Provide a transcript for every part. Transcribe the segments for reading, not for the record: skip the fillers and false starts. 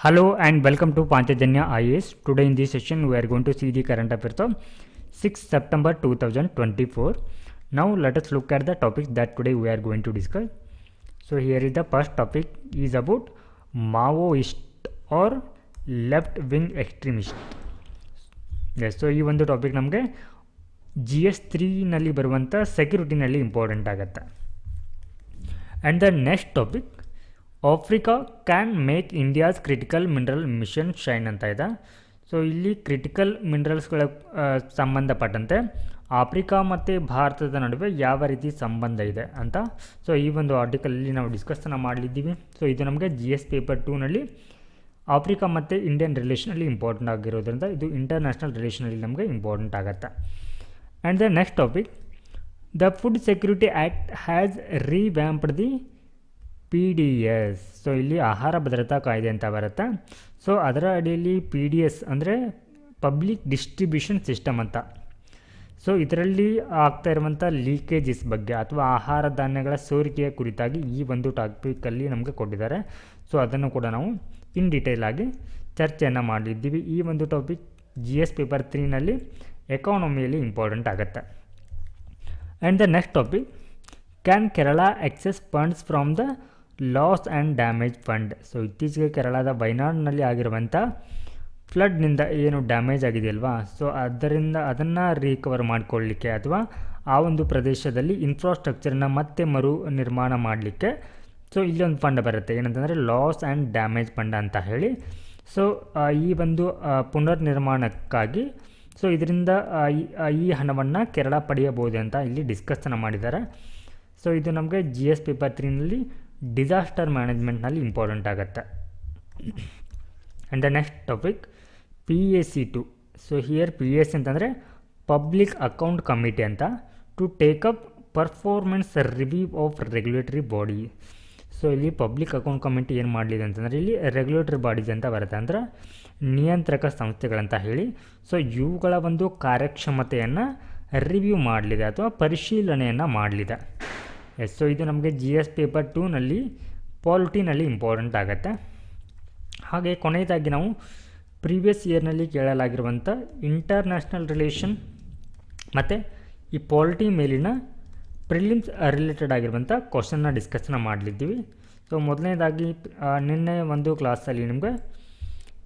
Hello and welcome to Panchajanya IAS. Today in this session we are going to see the current affairs of 6 September 2024. Now let us look at the topics that today we are going to discuss. So here is the first topic is about Maoist or left wing extremist. Yes, so ಈ ಒಂದು topic ನಮಗೆ GS3ನಲ್ಲಿ ಬರುವಂಥ ಸೆಕ್ಯೂರಿಟಿನಲ್ಲಿ important ಆಗುತ್ತೆ. And the next topic Africa can make India's critical mineral mission shine ಅಂತ ಇದೆ. So ಇಲ್ಲಿ ಕ್ರಿಟಿಕಲ್ ಮಿನರಲ್ಸ್ಗಳ ಸಂಬಂಧಪಟ್ಟಂತೆ ಆಫ್ರಿಕಾ ಮತ್ತು ಭಾರತದ ನಡುವೆ ಯಾವ ರೀತಿ ಸಂಬಂಧ ಇದೆ ಅಂತ ಸೊ ಈ ಒಂದು ಆರ್ಟಿಕಲಲ್ಲಿ ನಾವು ಡಿಸ್ಕಸ್ನ ಮಾಡಲಿದ್ದೀವಿ. ಸೊ ಇದು ನಮಗೆ GS ಪೇಪರ್ 2ನಲ್ಲಿ ಆಫ್ರಿಕಾ ಮತ್ತು ಇಂಡಿಯನ್ ರಿಲೇಷನಲ್ಲಿ ಇಂಪಾರ್ಟೆಂಟ್ ಆಗಿರೋದ್ರಿಂದ ಇದು ಇಂಟರ್ನ್ಯಾಷನಲ್ ರಿಲೇಷನಲ್ಲಿ ನಮಗೆ ಇಂಪಾರ್ಟೆಂಟ್ ಆಗುತ್ತೆ. And the next topic the food security act has revamped the PDS. So ಇಲ್ಲಿ ಆಹಾರ ಭದ್ರತಾ ಕಾಯ್ದೆ ಅಂತ ಬರುತ್ತೆ. ಸೊ ಅದರ ಅಡಿಯಲ್ಲಿ PDS ಅಂದರೆ ಪಬ್ಲಿಕ್ ಡಿಸ್ಟ್ರಿಬ್ಯೂಷನ್ ಸಿಸ್ಟಮ್ ಅಂತ. ಸೊ ಇದರಲ್ಲಿ ಆಗ್ತಾ ಇರುವಂಥ ಲೀಕೇಜಸ್ ಬಗ್ಗೆ ಅಥವಾ ಆಹಾರ ಧಾನ್ಯಗಳ ಸೋರಿಕೆಯ ಕುರಿತಾಗಿ ಈ ಒಂದು ಟಾಪಿಕಲ್ಲಿ ನಮಗೆ ಕೊಟ್ಟಿದ್ದಾರೆ. ಸೊ ಅದನ್ನು ಕೂಡ ನಾವು ಇನ್ ಡೀಟೇಲ್ ಆಗಿ ಚರ್ಚೆಯನ್ನು ಮಾಡಿದ್ದೀವಿ. ಈ ಒಂದು ಟಾಪಿಕ್ GS ಪೇಪರ್ 3ನಲ್ಲಿ ಎಕಾನಮಿಯಲ್ಲಿ ಇಂಪಾರ್ಟೆಂಟ್ ಆಗುತ್ತೆ. And the next topic can Kerala access funds from the loss and damage fund. So ಇತ್ತೀಚೆಗೆ ಕೇರಳದ ವಯನಾಡ್ನಲ್ಲಿ ಆಗಿರುವಂಥ ಫ್ಲಡ್ನಿಂದ ಏನು ಡ್ಯಾಮೇಜ್ ಆಗಿದೆಯಲ್ವಾ, ಸೊ ಅದನ್ನು ರಿಕವರ್ ಮಾಡಿಕೊಳ್ಳಲಿಕ್ಕೆ ಅಥವಾ ಆ ಒಂದು ಪ್ರದೇಶದಲ್ಲಿ ಇನ್ಫ್ರಾಸ್ಟ್ರಕ್ಚರ್ನ ಮತ್ತೆ ಮರು ನಿರ್ಮಾಣ ಮಾಡಲಿಕ್ಕೆ ಸೊ ಇಲ್ಲಿ ಒಂದು ಫಂಡ್ ಬರುತ್ತೆ, ಏನಂತಂದರೆ ಲಾಸ್ ಆ್ಯಂಡ್ ಡ್ಯಾಮೇಜ್ ಫಂಡ್ ಅಂತ ಹೇಳಿ. ಸೊ ಈ ಒಂದು ಪುನರ್ ನಿರ್ಮಾಣಕ್ಕಾಗಿ ಸೊ ಇದರಿಂದ ಈ ಹಣವನ್ನು ಕೇರಳ ಪಡೆಯಬಹುದು ಅಂತ ಇಲ್ಲಿ ಡಿಸ್ಕಸ್ನ ಮಾಡಿದ್ದಾರೆ. ಸೊ ಇದು ನಮಗೆ GS ಪೇಪರ್ 3ನಲ್ಲಿ ಡಿಸಾಸ್ಟರ್ ಮ್ಯಾನೇಜ್ಮೆಂಟ್ನಲ್ಲಿ ಇಂಪಾರ್ಟೆಂಟ್ ಆಗುತ್ತೆ. And the next topic PAC2. So here PAC ಅಂತಂದರೆ ಪಬ್ಲಿಕ್ ಅಕೌಂಟ್ ಕಮಿಟಿ ಅಂತ to take up performance review of regulatory body. So ಇಲ್ಲಿ ಪಬ್ಲಿಕ್ ಅಕೌಂಟ್ ಕಮಿಟಿ ಏನು ಮಾಡಲಿದೆ ಅಂತಂದರೆ ಇಲ್ಲಿ ರೆಗ್ಯುಲೇಟರಿ ಬಾಡೀಸ್ ಅಂತ ಬರುತ್ತೆ, ಅಂದರೆ ನಿಯಂತ್ರಕ ಸಂಸ್ಥೆಗಳಂತ ಹೇಳಿ. ಸೊ ಇವುಗಳ ಒಂದು ಕಾರ್ಯಕ್ಷಮತೆಯನ್ನು ರಿವ್ಯೂ ಮಾಡಲಿದೆ ಅಥವಾ ಪರಿಶೀಲನೆಯನ್ನು ಮಾಡಲಿದೆ. ಎಸ್, ಸೊ ಇದು ನಮಗೆ GS ಪೇಪರ್ 2ನಲ್ಲಿ ಪಾಲಿಟಿನಲ್ಲಿ ಇಂಪಾರ್ಟೆಂಟ್ ಆಗುತ್ತೆ. ಹಾಗೆ ಕೊನೆಯದಾಗಿ ನಾವು ಪ್ರೀವಿಯಸ್ ಇಯರ್ನಲ್ಲಿ ಕೇಳಲಾಗಿರುವಂಥ ಇಂಟರ್ನ್ಯಾಷನಲ್ ರಿಲೇಷನ್ ಮತ್ತು ಈ ಪಾಲಿಟಿ ಮೇಲಿನ ಪ್ರಿಲಿಮ್ಸ್ ರಿಲೇಟೆಡ್ ಆಗಿರುವಂಥ ಕ್ವಶನ್ನ ಡಿಸ್ಕಸ್ನ ಮಾಡಲಿದ್ದೀವಿ. ಸೊ ಮೊದಲನೇದಾಗಿ ನಿನ್ನೆ ಒಂದು ಕ್ಲಾಸಲ್ಲಿ ನಿಮಗೆ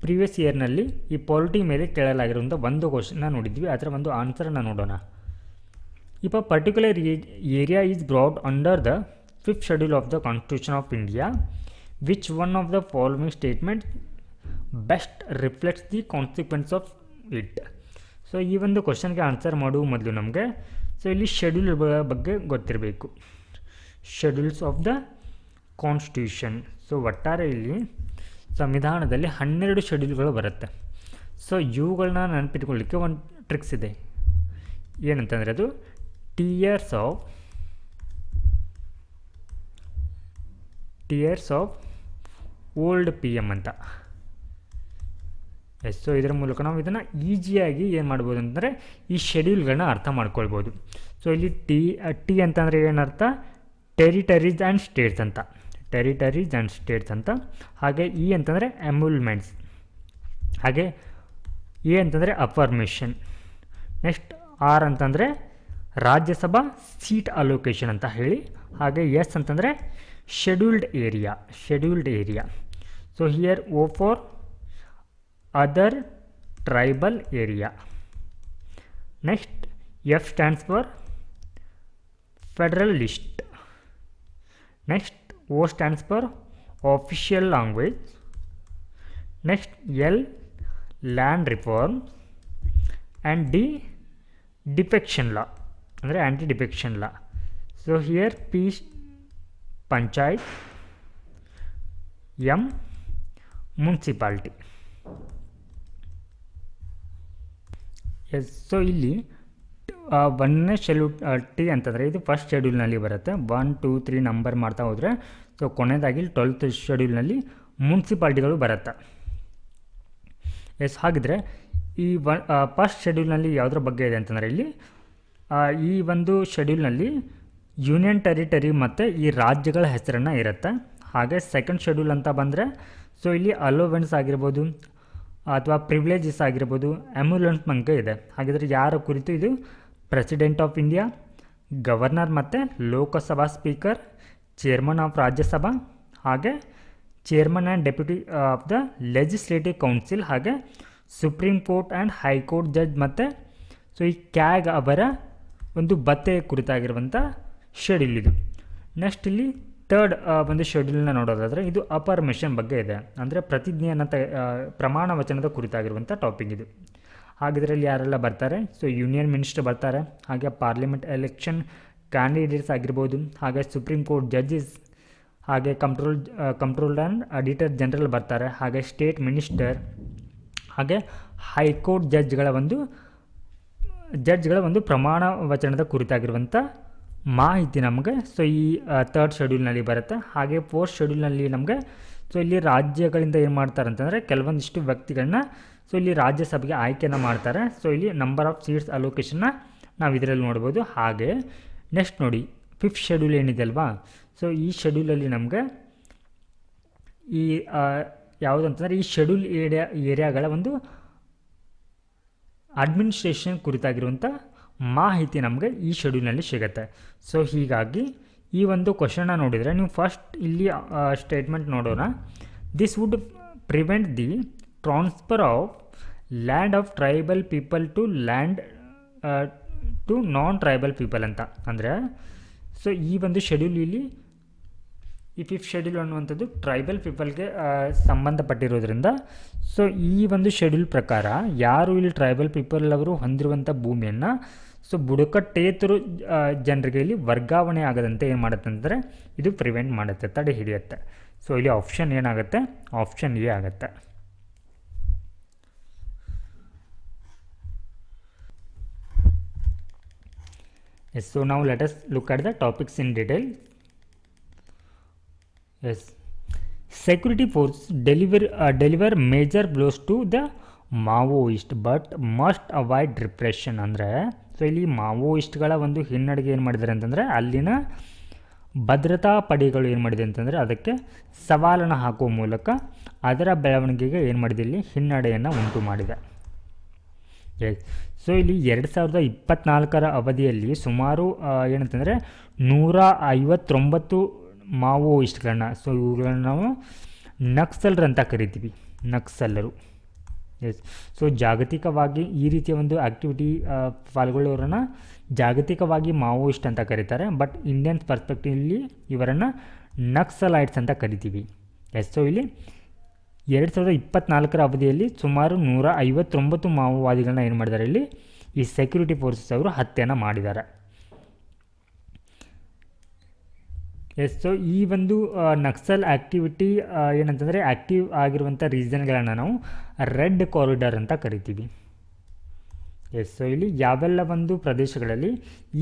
ಪ್ರೀವಿಯಸ್ ಇಯರ್ನಲ್ಲಿ ಈ ಪಾಲಿಟಿ ಮೇಲೆ ಕೇಳಲಾಗಿರುವಂಥ ಒಂದು ಕ್ವಶನ್ನ ನೋಡಿದ್ವಿ, ಅದರ ಒಂದು ಆನ್ಸರನ್ನು ನೋಡೋಣ. If a particular area is brought under the 5th schedule of the Constitution of India, which one of the following statements best reflects the consequence of it? So ಈ ಒಂದು ಕ್ವಶನ್ಗೆ ಆನ್ಸರ್ ಮಾಡುವ ಮೊದಲು ನಮಗೆ ಸೊ ಇಲ್ಲಿ ಶೆಡ್ಯೂಲ್ ಬಗ್ಗೆ ಗೊತ್ತಿರಬೇಕು. Schedules of the constitution. So ಒಟ್ಟಾರೆ ಇಲ್ಲಿ ಸಂವಿಧಾನದಲ್ಲಿ 12 ಶೆಡ್ಯೂಲ್ಗಳು ಬರುತ್ತೆ. ಸೊ ಇವುಗಳನ್ನ ನೆನಪಿಟ್ಕೊಳ್ಳಿಕ್ಕೆ ಒಂದು ಟ್ರಿಕ್ಸ್ ಇದೆ, ಏನಂತಂದರೆ ಅದು tiers of old PM ಅಂತ. ಎಸ್, ಸೊ ಇದರ ಮೂಲಕ ನಾವು ಇದನ್ನು ಈಸಿಯಾಗಿ ಏನು ಮಾಡ್ಬೋದು ಅಂತಂದರೆ ಈ ಶೆಡ್ಯೂಲ್ಗಳನ್ನ ಅರ್ಥ ಮಾಡ್ಕೊಳ್ಬೋದು. ಸೊ ಇಲ್ಲಿ ಟಿ ಅಂತಂದರೆ ಏನರ್ಥ, ಟೆರಿಟರೀಸ್ ಆ್ಯಂಡ್ ಸ್ಟೇಟ್ಸ್ ಅಂತ, ಟೆರಿಟರೀಸ್ ಆ್ಯಂಡ್ ಸ್ಟೇಟ್ಸ್ ಅಂತ. ಹಾಗೆ ಇ ಅಂತಂದರೆ ಎಮ್ಯೂಲ್ಮೆಂಟ್ಸ್, ಹಾಗೆ ಎ ಅಂತಂದರೆ ಅಫರ್ಮೇಷನ್. ನೆಕ್ಸ್ಟ್ ಆರ್ ಅಂತಂದರೆ ರಾಜ್ಯಸಭಾ ಸೀಟ್ ಅಲೋಕೇಶನ್ ಅಂತ ಹೇಳಿ. ಹಾಗೆ ಎಸ್ ಅಂತಂದರೆ scheduled area. So here O for other tribal area. Next F stands for federal list. Next O stands for official language. Next L land reform. And D defection law ಅಂದರೆ anti defection law. So here P panchayat, M municipality. Yes, so ಇಲ್ಲಿ 1ನೇ schedule T ಅಂತಂದರೆ ಇದು first ಶೆಡ್ಯೂಲ್ನಲ್ಲಿ ಬರುತ್ತೆ. 1, 2, 3 number ಮಾಡ್ತಾ ಹೋದರೆ so ಕೊನೆಯದಾಗಿ 12th ಶೆಡ್ಯೂಲ್ನಲ್ಲಿ ಮುನ್ಸಿಪಾಲ್ಟಿಗಳು ಬರುತ್ತೆ. ಎಸ್, ಹಾಗಿದ್ರೆ ಈ ಫಸ್ಟ್ ಶೆಡ್ಯೂಲ್ನಲ್ಲಿ ಯಾವುದ್ರ ಬಗ್ಗೆ ಇದೆ ಅಂತಂದರೆ ಇಲ್ಲಿ ಈ ಒಂದು ಶೆಡ್ಯೂಲ್ನಲ್ಲಿ ಯೂನಿಯನ್ ಟೆರಿಟರಿ ಮತ್ತು ಈ ರಾಜ್ಯಗಳ ಹೆಸರನ್ನು ಇರುತ್ತೆ. ಹಾಗೆ ಸೆಕೆಂಡ್ ಶೆಡ್ಯೂಲ್ ಅಂತ ಬಂದರೆ ಸೊ ಇಲ್ಲಿ ಅಲೋವೆನ್ಸ್ ಆಗಿರ್ಬೋದು ಅಥವಾ ಪ್ರಿವಿಲೇಜಸ್ ಆಗಿರ್ಬೋದು ಅಮ್ಯುಲೆನ್ಸ್ ಬಗ್ಗೆ ಇದೆ. ಹಾಗಿದ್ರೆ ಯಾರ ಕುರಿತು ಇದು? ಪ್ರೆಸಿಡೆಂಟ್ ಆಫ್ ಇಂಡಿಯಾ, ಗವರ್ನರ್ ಮತ್ತು Lok Sabha speaker, chairman of Rajya Sabha, ಹಾಗೆ chairman and deputy of the legislative council, ಹಾಗೆ supreme court and high court judge ಮತ್ತು ಸೊ ಈ ಕ್ಯಾಗ್ ಅವರ ಒಂದು ಭತ್ತೆ ಕುರಿತಾಗಿರುವಂಥ ಶೆಡ್ಯೂಲ್ ಇದು. ನೆಕ್ಸ್ಟ್ ಇಲ್ಲಿ ಥರ್ಡ್ ಒಂದು ಶೆಡ್ಯೂಲ್ನ ನೋಡೋದಾದರೆ ಇದು ಅಪರ್ಮಿಷನ್ ಬಗ್ಗೆ ಇದೆ, ಅಂದರೆ ಪ್ರತಿಜ್ಞೆ ಅನ್ನೋ ಪ್ರಮಾಣ ವಚನದ ಕುರಿತಾಗಿರುವಂಥ ಟಾಪಿಕ್ ಇದು. ಹಾಗಿದ್ರಲ್ಲಿ ಯಾರೆಲ್ಲ ಬರ್ತಾರೆ? ಸೊ ಯೂನಿಯನ್ ಮಿನಿಸ್ಟರ್ ಬರ್ತಾರೆ, ಹಾಗೆ ಪಾರ್ಲಿಮೆಂಟ್ ಎಲೆಕ್ಷನ್ ಕ್ಯಾಂಡಿಡೇಟ್ಸ್ ಆಗಿರ್ಬೋದು, ಹಾಗೆ ಸುಪ್ರೀಂ ಕೋರ್ಟ್ ಜಡ್ಜಸ್, ಹಾಗೆ ಕಂಟ್ರೋಲ್ ಆ್ಯಂಡ್ ಆಡಿಟರ್ ಜನರಲ್ ಬರ್ತಾರೆ, ಹಾಗೆ ಸ್ಟೇಟ್ ಮಿನಿಸ್ಟರ್, ಹಾಗೆ ಹೈಕೋರ್ಟ್ ಜಡ್ಜ್ಗಳ ಒಂದು ಪ್ರಮಾಣ ವಚನದ ಕುರಿತಾಗಿರುವಂಥ ಮಾಹಿತಿ ನಮಗೆ ಸೊ ಈ ಥರ್ಡ್ ಶೆಡ್ಯೂಲ್ನಲ್ಲಿ ಬರುತ್ತೆ. ಹಾಗೆ ಫೋರ್ತ್ ಶೆಡ್ಯೂಲ್ನಲ್ಲಿ ನಮಗೆ ಸೊ ಇಲ್ಲಿ ರಾಜ್ಯಗಳಿಂದ ಏನು ಮಾಡ್ತಾರೆ ಅಂತಂದರೆ ಕೆಲವೊಂದಿಷ್ಟು ವ್ಯಕ್ತಿಗಳನ್ನ ಸೊ ಇಲ್ಲಿ ರಾಜ್ಯಸಭೆಗೆ ಆಯ್ಕೆಯನ್ನು ಮಾಡ್ತಾರೆ. ಸೊ ಇಲ್ಲಿ ನಂಬರ್ ಆಫ್ ಸೀಟ್ಸ್ ಅಲೋಕೇಶನ್ನ ನಾವು ಇದರಲ್ಲಿ ನೋಡ್ಬೋದು. ಹಾಗೆ ನೆಕ್ಸ್ಟ್ ನೋಡಿ ಫಿಫ್ತ್ ಶೆಡ್ಯೂಲ್ ಏನಿದೆ ಅಲ್ವಾ, ಸೊ ಈ ಶೆಡ್ಯೂಲಲ್ಲಿ ನಮಗೆ ಈ ಯಾವುದಂತಂದರೆ ಈ ಶೆಡ್ಯೂಲ್ ಏರಿಯಾಗಳ ಒಂದು ಅಡ್ಮಿನಿಸ್ಟ್ರೇಷನ್ ಕುರಿತಾಗಿರುವಂಥ ಮಾಹಿತಿ ನಮಗೆ ಈ ಶೆಡ್ಯೂಲ್ನಲ್ಲಿ ಸಿಗುತ್ತೆ. ಸೊ ಹೀಗಾಗಿ ಈ ಒಂದು ಕ್ವಶನ್ನ ನೋಡಿದರೆ ನೀವು ಫಸ್ಟ್ ಇಲ್ಲಿ ಸ್ಟೇಟ್ಮೆಂಟ್ ನೋಡೋಣ. This would prevent the transfer of land of tribal people to land to non tribal people ಅಂತ. ಅಂದರೆ ಸೊ ಈ ಒಂದು ಶೆಡ್ಯೂಲ್ ಇಲ್ಲಿ ಈ ಫಿಫ್ತ್ ಶೆಡ್ಯೂಲ್ ಅನ್ನುವಂಥದ್ದು ಟ್ರೈಬಲ್ ಪೀಪಲ್ಗೆ ಸಂಬಂಧಪಟ್ಟಿರೋದ್ರಿಂದ ಸೊ ಈ ಒಂದು ಶೆಡ್ಯೂಲ್ ಪ್ರಕಾರ ಯಾರು ಇಲ್ಲಿ ಟ್ರೈಬಲ್ ಪೀಪಲ್ ಅವರು ಹೊಂದಿರುವಂಥ ಭೂಮಿಯನ್ನು ಸೊ ಬುಡಕಟ್ಟೇತರು ಜನರಿಗೆ ಇಲ್ಲಿ ವರ್ಗಾವಣೆ ಆಗದಂತೆ ಏನು ಮಾಡುತ್ತೆ ಅಂದರೆ ಇದು ಪ್ರಿವೆಂಟ್ ಮಾಡುತ್ತೆ, ತಡೆ ಹಿಡಿಯುತ್ತೆ. ಸೊ ಇಲ್ಲಿ ಆಪ್ಷನ್ ಏನಾಗುತ್ತೆ? ಆಪ್ಷನ್ ಎ ಆಗುತ್ತೆ. Yes, so now let us look at the topics in detail. Yes, security force deliver major blows to the Maoist but must avoid repression. ಅಂದರೆ ಸೊ ಇಲ್ಲಿ ಮಾವೋಯಿಸ್ಟ್ಗಳ ಒಂದು ಹಿನ್ನಡೆಗೆ ಏನು ಮಾಡಿದ್ದಾರೆ ಅಂತಂದರೆ ಅಲ್ಲಿನ ಭದ್ರತಾ ಪಡೆಗಳು ಏನು ಮಾಡಿದೆ ಅಂತಂದರೆ ಅದಕ್ಕೆ ಸವಾಲನ್ನು ಹಾಕುವ ಮೂಲಕ ಅದರ ಬೆಳವಣಿಗೆಗೆ ಏನು ಮಾಡಿದೆ ಇಲ್ಲಿ ಹಿನ್ನಡೆಯನ್ನು ಉಂಟು ಮಾಡಿದೆ. ಎಸ್, ಸೊ ಇಲ್ಲಿ 2024 ಅವಧಿಯಲ್ಲಿ ಸುಮಾರು ಏನಂತಂದರೆ 159 ಮಾವೋಯಿಸ್ಟ್ಗಳನ್ನ ಸೊ ಇವುಗಳನ್ನ ನಾವು ನಕ್ಸಲರು ಅಂತ ಕರಿತೀವಿ, ನಕ್ಸಲರು. ಎಸ್, ಸೊ ಜಾಗತಿಕವಾಗಿ ಈ ರೀತಿಯ ಒಂದು ಆ್ಯಕ್ಟಿವಿಟಿ ಪಾಲ್ಗೊಳ್ಳೋರನ್ನು ಜಾಗತಿಕವಾಗಿ ಮಾವೋಯಿಸ್ಟ್ ಅಂತ ಕರೀತಾರೆ, ಬಟ್ ಇಂಡಿಯನ್ ಪರ್ಸ್ಪೆಕ್ಟಿವ್ಲಿ ಇವರನ್ನು ನಕ್ಸಲೈಟ್ಸ್ ಅಂತ ಕರಿತೀವಿ. ಎಸ್, ಸೊ ಇಲ್ಲಿ 2024 ಅವಧಿಯಲ್ಲಿ ಸುಮಾರು 159 ಮಾವೋವಾದಿಗಳನ್ನ ಏನು ಮಾಡಿದ್ದಾರೆ ಇಲ್ಲಿ ಈ ಸೆಕ್ಯೂರಿಟಿ ಫೋರ್ಸಸ್ ಅವರು ಹತ್ಯೆಯನ್ನು ಮಾಡಿದ್ದಾರೆ. ಎಸ್, ಸೊ ಈ ಒಂದು ನಕ್ಸಲ್ ಆ್ಯಕ್ಟಿವಿಟಿ ಏನಂತಂದರೆ ಆ್ಯಕ್ಟಿವ್ ಆಗಿರುವಂಥ ರೀಸನ್ಗಳನ್ನು ನಾವು ರೆಡ್ ಕಾರಿಡಾರ್ ಅಂತ ಕರಿತೀವಿ. ಎಸ್, ಸೊ ಇಲ್ಲಿ ಯಾವೆಲ್ಲ ಒಂದು ಪ್ರದೇಶಗಳಲ್ಲಿ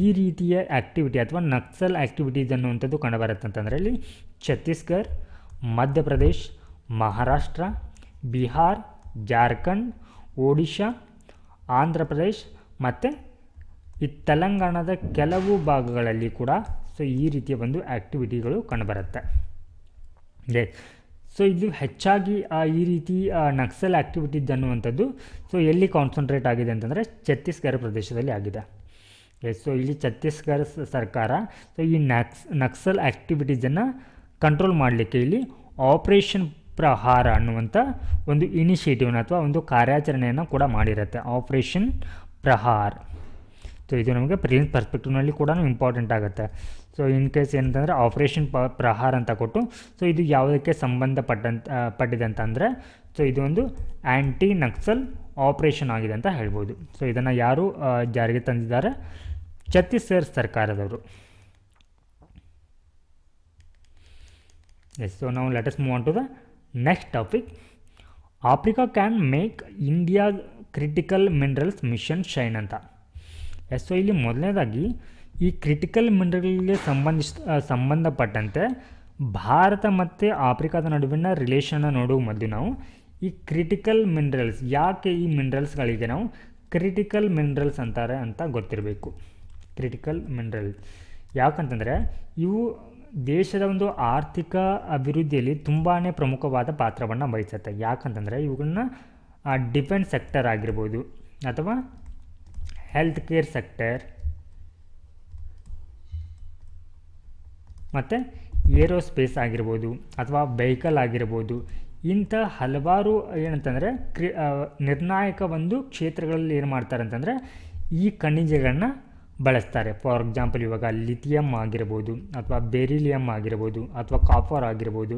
ಈ ರೀತಿಯ ಆ್ಯಕ್ಟಿವಿಟಿ ಅಥವಾ ನಕ್ಸಲ್ ಆ್ಯಕ್ಟಿವಿಟೀಸ್ ಅನ್ನುವಂಥದ್ದು ಕಂಡುಬರುತ್ತೆ ಅಂತಂದರೆ ಇಲ್ಲಿ ಛತ್ತೀಸ್ಗಢ, ಮಧ್ಯಪ್ರದೇಶ್, ಮಹಾರಾಷ್ಟ್ರ, ಬಿಹಾರ್, ಜಾರ್ಖಂಡ್, ಒಡಿಶಾ, ಆಂಧ್ರ ಪ್ರದೇಶ್ ಮತ್ತು ಈ ತೆಲಂಗಾಣದ ಕೆಲವು ಭಾಗಗಳಲ್ಲಿ ಕೂಡ ಸೊ ಈ ರೀತಿಯ ಒಂದು ಆ್ಯಕ್ಟಿವಿಟಿಗಳು ಕಂಡುಬರುತ್ತೆ. ಸೊ ಇದು ಹೆಚ್ಚಾಗಿ ಈ ರೀತಿ ನಕ್ಸಲ್ ಆ್ಯಕ್ಟಿವಿಟೀಸ್ ಅನ್ನುವಂಥದ್ದು ಸೊ ಎಲ್ಲಿ ಕಾನ್ಸಂಟ್ರೇಟ್ ಆಗಿದೆ ಅಂತಂದರೆ ಛತ್ತೀಸ್ಗಢ ಪ್ರದೇಶದಲ್ಲಿ ಆಗಿದೆ. ಸೊ ಇಲ್ಲಿ ಛತ್ತೀಸ್ಗಢ ಸರ್ಕಾರ ಸೊ ಈ ನಕ್ಸಲ್ ಆ್ಯಕ್ಟಿವಿಟೀಸನ್ನು ಕಂಟ್ರೋಲ್ ಮಾಡಲಿಕ್ಕೆ ಇಲ್ಲಿ ಆಪರೇಷನ್ ಪ್ರಹಾರ ಅನ್ನುವಂಥ ಒಂದು ಇನಿಷಿಯೇಟಿವ್ನ ಅಥವಾ ಒಂದು ಕಾರ್ಯಾಚರಣೆಯನ್ನು ಕೂಡ ಮಾಡಿರುತ್ತೆ, ಆಪರೇಷನ್ ಪ್ರಹಾರ್. ಸೊ ಇದು ನಮಗೆ ಪ್ರಿಲಿಮ್ಸ್ ಪರ್ಸ್ಪೆಕ್ಟಿವ್ನಲ್ಲಿ ಕೂಡ ಇಂಪಾರ್ಟೆಂಟ್ ಆಗುತ್ತೆ. ಸೊ ಇನ್ ಕೇಸ್ ಏನಂತಂದರೆ ಆಪರೇಷನ್ ಪ್ರಹಾರ್ ಅಂತ ಕೊಟ್ಟು ಸೊ ಇದು ಯಾವುದಕ್ಕೆ ಪಟ್ಟಿದೆ ಅಂತಂದರೆ ಸೊ ಇದು ಒಂದು ಆ್ಯಂಟಿ ನಕ್ಸಲ್ ಆಪರೇಷನ್ ಆಗಿದೆ ಅಂತ ಹೇಳ್ಬೋದು. ಸೊ ಇದನ್ನು ಯಾರು ಜಾರಿಗೆ ತಂದಿದ್ದಾರೆ? ಛತ್ತೀಸ್ಗಢ ಸರ್ಕಾರದವರು. ಎಸ್, ಸೊ ನಾವು let us move on to the next topic. Africa can make India critical minerals mission shine ಅಂತ. ಎಸ್, ಸೊ ಇಲ್ಲಿ ಮೊದಲನೇದಾಗಿ ಈ ಕ್ರಿಟಿಕಲ್ ಮಿನರಲ್ಗೆ ಸಂಬಂಧಪಟ್ಟಂತೆ ಭಾರತ ಮತ್ತು ಆಫ್ರಿಕಾದ ನಡುವಿನ ರಿಲೇಷನ್ನ ನೋಡುವ ಮೊದಲು ನಾವು ಈ ಕ್ರಿಟಿಕಲ್ ಮಿನರಲ್ಸ್, ಯಾಕೆ ಈ ಮಿನರಲ್ಸ್ಗಳಿಗೆ ನಾವು ಕ್ರಿಟಿಕಲ್ ಮಿನರಲ್ಸ್ ಅಂತಾರೆ ಅಂತ ಗೊತ್ತಿರಬೇಕು. ಕ್ರಿಟಿಕಲ್ ಮಿನರಲ್ಸ್ ಯಾಕಂತಂದರೆ ಇವು ದೇಶದ ಒಂದು ಆರ್ಥಿಕ ಅಭಿವೃದ್ಧಿಯಲ್ಲಿ ತುಂಬಾ ಪ್ರಮುಖವಾದ ಪಾತ್ರವನ್ನು ವಹಿಸುತ್ತೆ. ಯಾಕಂತಂದರೆ ಇವುಗಳನ್ನ ಡಿಫೆನ್ಸ್ ಸೆಕ್ಟರ್ ಆಗಿರ್ಬೋದು ಅಥವಾ ಹೆಲ್ತ್ ಕೇರ್ ಸೆಕ್ಟರ್ ಮತ್ತು ಏರೋಸ್ಪೇಸ್ ಆಗಿರ್ಬೋದು ಅಥವಾ ವೆಹಿಕಲ್ ಆಗಿರ್ಬೋದು, ಇಂಥ ಹಲವಾರು ಏನಂತಂದರೆ ನಿರ್ಣಾಯಕ ಒಂದು ಕ್ಷೇತ್ರಗಳಲ್ಲಿ ಏನು ಮಾಡ್ತಾರೆ ಅಂತಂದರೆ ಈ ಖನಿಜಗಳನ್ನ ಬಳಸ್ತಾರೆ. ಫಾರ್ ಎಕ್ಸಾಂಪಲ್ ಇವಾಗ ಲಿಥಿಯಮ್ ಆಗಿರ್ಬೋದು ಅಥವಾ ಬೆರಿಲಿಯಮ್ ಆಗಿರ್ಬೋದು ಅಥವಾ ಕಾಪರ್ ಆಗಿರ್ಬೋದು,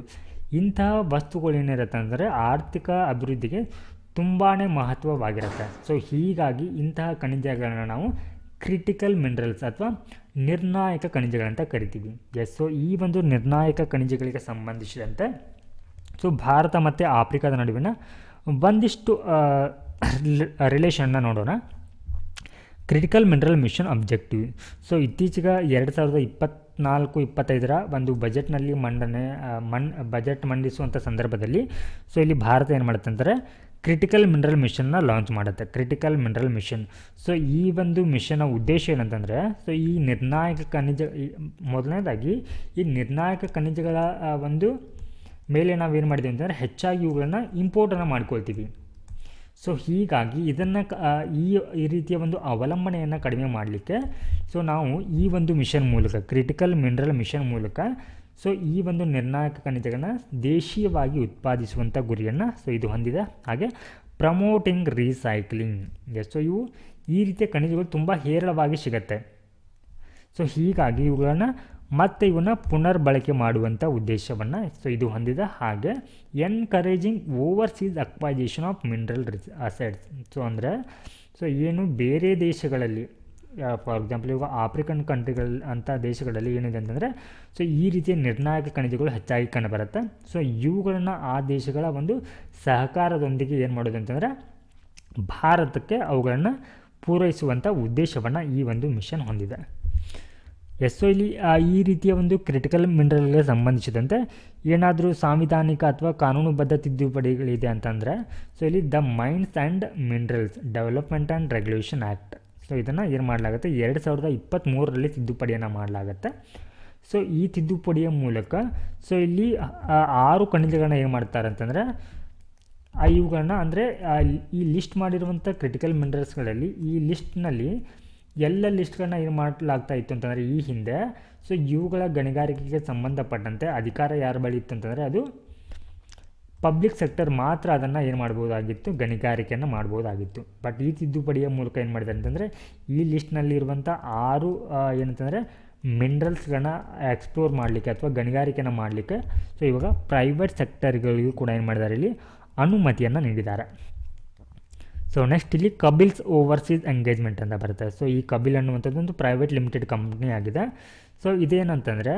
ಇಂತಹ ವಸ್ತುಗಳು ಏನಿರುತ್ತೆ ಅಂದರೆ ಆರ್ಥಿಕ ಅಭಿವೃದ್ಧಿಗೆ ತುಂಬಾ ಮಹತ್ವವಾಗಿರುತ್ತೆ. ಸೊ ಹೀಗಾಗಿ ಇಂತಹ ಖನಿಜಗಳನ್ನು ನಾವು ಕ್ರಿಟಿಕಲ್ ಮಿನರಲ್ಸ್ ಅಥವಾ ನಿರ್ಣಾಯಕ ಖನಿಜಗಳಂತ ಕರಿತೀವಿ. ಸೊ ಈ ಒಂದು ನಿರ್ಣಾಯಕ ಖನಿಜಗಳಿಗೆ ಸಂಬಂಧಿಸಿದಂತೆ ಸೊ ಭಾರತ ಮತ್ತು ಆಫ್ರಿಕಾದ ನಡುವಿನ ಒಂದಿಷ್ಟು ರಿಲೇಷನ್ನ ನೋಡೋಣ. Critical mineral mission objective. So ಇತ್ತೀಚೆಗೆ 2024-25 ಒಂದು ಬಜೆಟ್ನಲ್ಲಿ ಬಜೆಟ್ ಮಂಡಿಸುವಂಥ ಸಂದರ್ಭದಲ್ಲಿ ಸೊ ಇಲ್ಲಿ ಭಾರತ ಏನು ಮಾಡುತ್ತೆ ಅಂದರೆ ಕ್ರಿಟಿಕಲ್ ಮಿನರಲ್ ಮಿಷನ್ನ ಲಾಂಚ್ ಮಾಡುತ್ತೆ. Critical mineral mission. ಸೊ ಈ ಒಂದು ಮಿಷನ್ನ ಉದ್ದೇಶ ಏನಂತಂದರೆ ಸೊ ಈ ನಿರ್ಣಾಯಕ ಮೊದಲನೇದಾಗಿ ಈ ನಿರ್ಣಾಯಕ ಖನಿಜಗಳ ಒಂದು ಮೇಲೆ ನಾವೇನು ಮಾಡಿದ್ದೀವಿ ಅಂತಂದರೆ ಹೆಚ್ಚಾಗಿ ಇವುಗಳನ್ನು ಇಂಪೋರ್ಟನ್ನು ಮಾಡ್ಕೊಳ್ತೀವಿ. ಸೊ ಹೀಗಾಗಿ ಇದನ್ನು ಈ ರೀತಿಯ ಒಂದು ಅವಲಂಬನೆಯನ್ನು ಕಡಿಮೆ ಮಾಡಲಿಕ್ಕೆ ಸೊ ನಾವು ಈ ಒಂದು ಮಿಷನ್ ಮೂಲಕ ಕ್ರಿಟಿಕಲ್ ಮಿನರಲ್ ಮಿಷನ್ ಮೂಲಕ ಸೊ ಈ ಒಂದು ನಿರ್ಣಾಯಕ ಖನಿಜಗಳನ್ನ ದೇಶೀಯವಾಗಿ ಉತ್ಪಾದಿಸುವಂಥ ಗುರಿಯನ್ನು ಸೊ ಇದು ಹೊಂದಿದೆ. ಹಾಗೆ ಪ್ರಮೋಟಿಂಗ್ ರೀಸೈಕ್ಲಿಂಗ್. ಸೊ ಇವು ಈ ರೀತಿಯ ಖನಿಜಗಳು ತುಂಬ ಹೇರಳವಾಗಿ ಸಿಗುತ್ತೆ. ಸೊ ಹೀಗಾಗಿ ಇವುಗಳನ್ನು ಮತ್ತು ಇವನ್ನ ಪುನರ್ಬಳಕೆ ಮಾಡುವಂಥ ಉದ್ದೇಶವನ್ನು ಸೊ ಇದು ಹೊಂದಿದೆ. ಹಾಗೆ encouraging overseas acquisition of mineral assets. So ಅಂದರೆ ಸೊ ಏನು ಬೇರೆ ದೇಶಗಳಲ್ಲಿ ಫಾರ್ ಎಕ್ಸಾಂಪಲ್ ಇವಾಗ ಆಫ್ರಿಕನ್ ಕಂಟ್ರಿಗಳು ಅಂಥ ದೇಶಗಳಲ್ಲಿ ಏನಿದೆ ಅಂತಂದರೆ ಸೊ ಈ ರೀತಿಯ ನಿರ್ಣಾಯಕ ಖನಿಜಗಳು ಹೆಚ್ಚಾಗಿ ಕಂಡುಬರುತ್ತೆ. ಸೊ ಇವುಗಳನ್ನು ಆ ದೇಶಗಳ ಒಂದು ಸಹಕಾರದೊಂದಿಗೆ ಏನು ಮಾಡೋದು ಅಂತಂದರೆ ಭಾರತಕ್ಕೆ ಅವುಗಳನ್ನು ಪೂರೈಸುವಂಥ ಉದ್ದೇಶವನ್ನು ಈ ಒಂದು ಮಿಷನ್ ಹೊಂದಿದೆ. ಸೊ ಇಲ್ಲಿ ಈ ರೀತಿಯ ಒಂದು ಕ್ರಿಟಿಕಲ್ ಮಿನರಲ್ಗೆ ಸಂಬಂಧಿಸಿದಂತೆ ಏನಾದರೂ ಸಾಂವಿಧಾನಿಕ ಅಥವಾ ಕಾನೂನುಬದ್ಧ ತಿದ್ದುಪಡಿಗಳಿದೆ ಅಂತಂದರೆ ಸೊ ಇಲ್ಲಿ the mains and minerals development and regulation act. So ಇದನ್ನು ಏನು ಮಾಡಲಾಗುತ್ತೆ 2023ರಲ್ಲಿ ತಿದ್ದುಪಡಿಯನ್ನು ಮಾಡಲಾಗುತ್ತೆ. ಸೊ ಈ ತಿದ್ದುಪಡಿಯ ಮೂಲಕ ಸೊ ಇಲ್ಲಿ 6 ಖನಿಜಗಳನ್ನ ಏನು ಮಾಡ್ತಾರೆ ಅಂತಂದರೆ ಇವುಗಳನ್ನ ಅಂದರೆ ಈ ಲಿಸ್ಟ್ ಮಾಡಿರುವಂಥ ಕ್ರಿಟಿಕಲ್ ಮಿನರಲ್ಸ್ಗಳಲ್ಲಿ ಈ ಲಿಸ್ಟ್ನಲ್ಲಿ ಎಲ್ಲ ಲಿಸ್ಟ್ಗಳನ್ನ ಏನು ಮಾಡಲಾಗ್ತಾ ಇತ್ತು ಅಂತಂದರೆ ಈ ಹಿಂದೆ ಸೊ ಇವುಗಳ ಗಣಿಗಾರಿಕೆಗೆ ಸಂಬಂಧಪಟ್ಟಂತೆ ಅಧಿಕಾರ ಯಾರ ಬಳಿ ಇತ್ತು ಅಂತಂದರೆ ಅದು ಪಬ್ಲಿಕ್ ಸೆಕ್ಟರ್ ಮಾತ್ರ ಅದನ್ನು ಏನು ಮಾಡ್ಬೋದಾಗಿತ್ತು, ಗಣಿಗಾರಿಕೆಯನ್ನು ಮಾಡ್ಬೋದಾಗಿತ್ತು. ಬಟ್ ಈ ತಿದ್ದುಪಡಿಯ ಮೂಲಕ ಏನು ಮಾಡಿದ್ದಾರೆ ಅಂತಂದರೆ ಈ ಲಿಸ್ಟ್ನಲ್ಲಿರುವಂಥ 6 ಏನಂತಂದರೆ ಮಿನರಲ್ಸ್ಗಳನ್ನ ಎಕ್ಸ್ಪ್ಲೋರ್ ಮಾಡಲಿಕ್ಕೆ ಅಥವಾ ಗಣಿಗಾರಿಕೆನ ಮಾಡಲಿಕ್ಕೆ ಸೊ ಇವಾಗ ಪ್ರೈವೇಟ್ ಸೆಕ್ಟರ್ಗಳಿಗೂ ಕೂಡ ಏನು ಮಾಡಿದ್ದಾರೆ, ಇಲ್ಲಿ ಅನುಮತಿಯನ್ನು ನೀಡಿದ್ದಾರೆ. ಸೊ ನೆಕ್ಸ್ಟ್ ಇಲ್ಲಿ ಕಬಿಲ್ಸ್ ಓವರ್ಸೀಸ್ ಎಂಗೇಜ್ಮೆಂಟ್ ಅಂತ ಬರುತ್ತೆ. ಸೊ ಈ ಕಬಿಲ್ ಅನ್ನುವಂಥದ್ದು ಒಂದು ಪ್ರೈವೇಟ್ ಲಿಮಿಟೆಡ್ ಕಂಪ್ನಿ ಆಗಿದೆ. ಸೊ ಇದೇನಂತಂದರೆ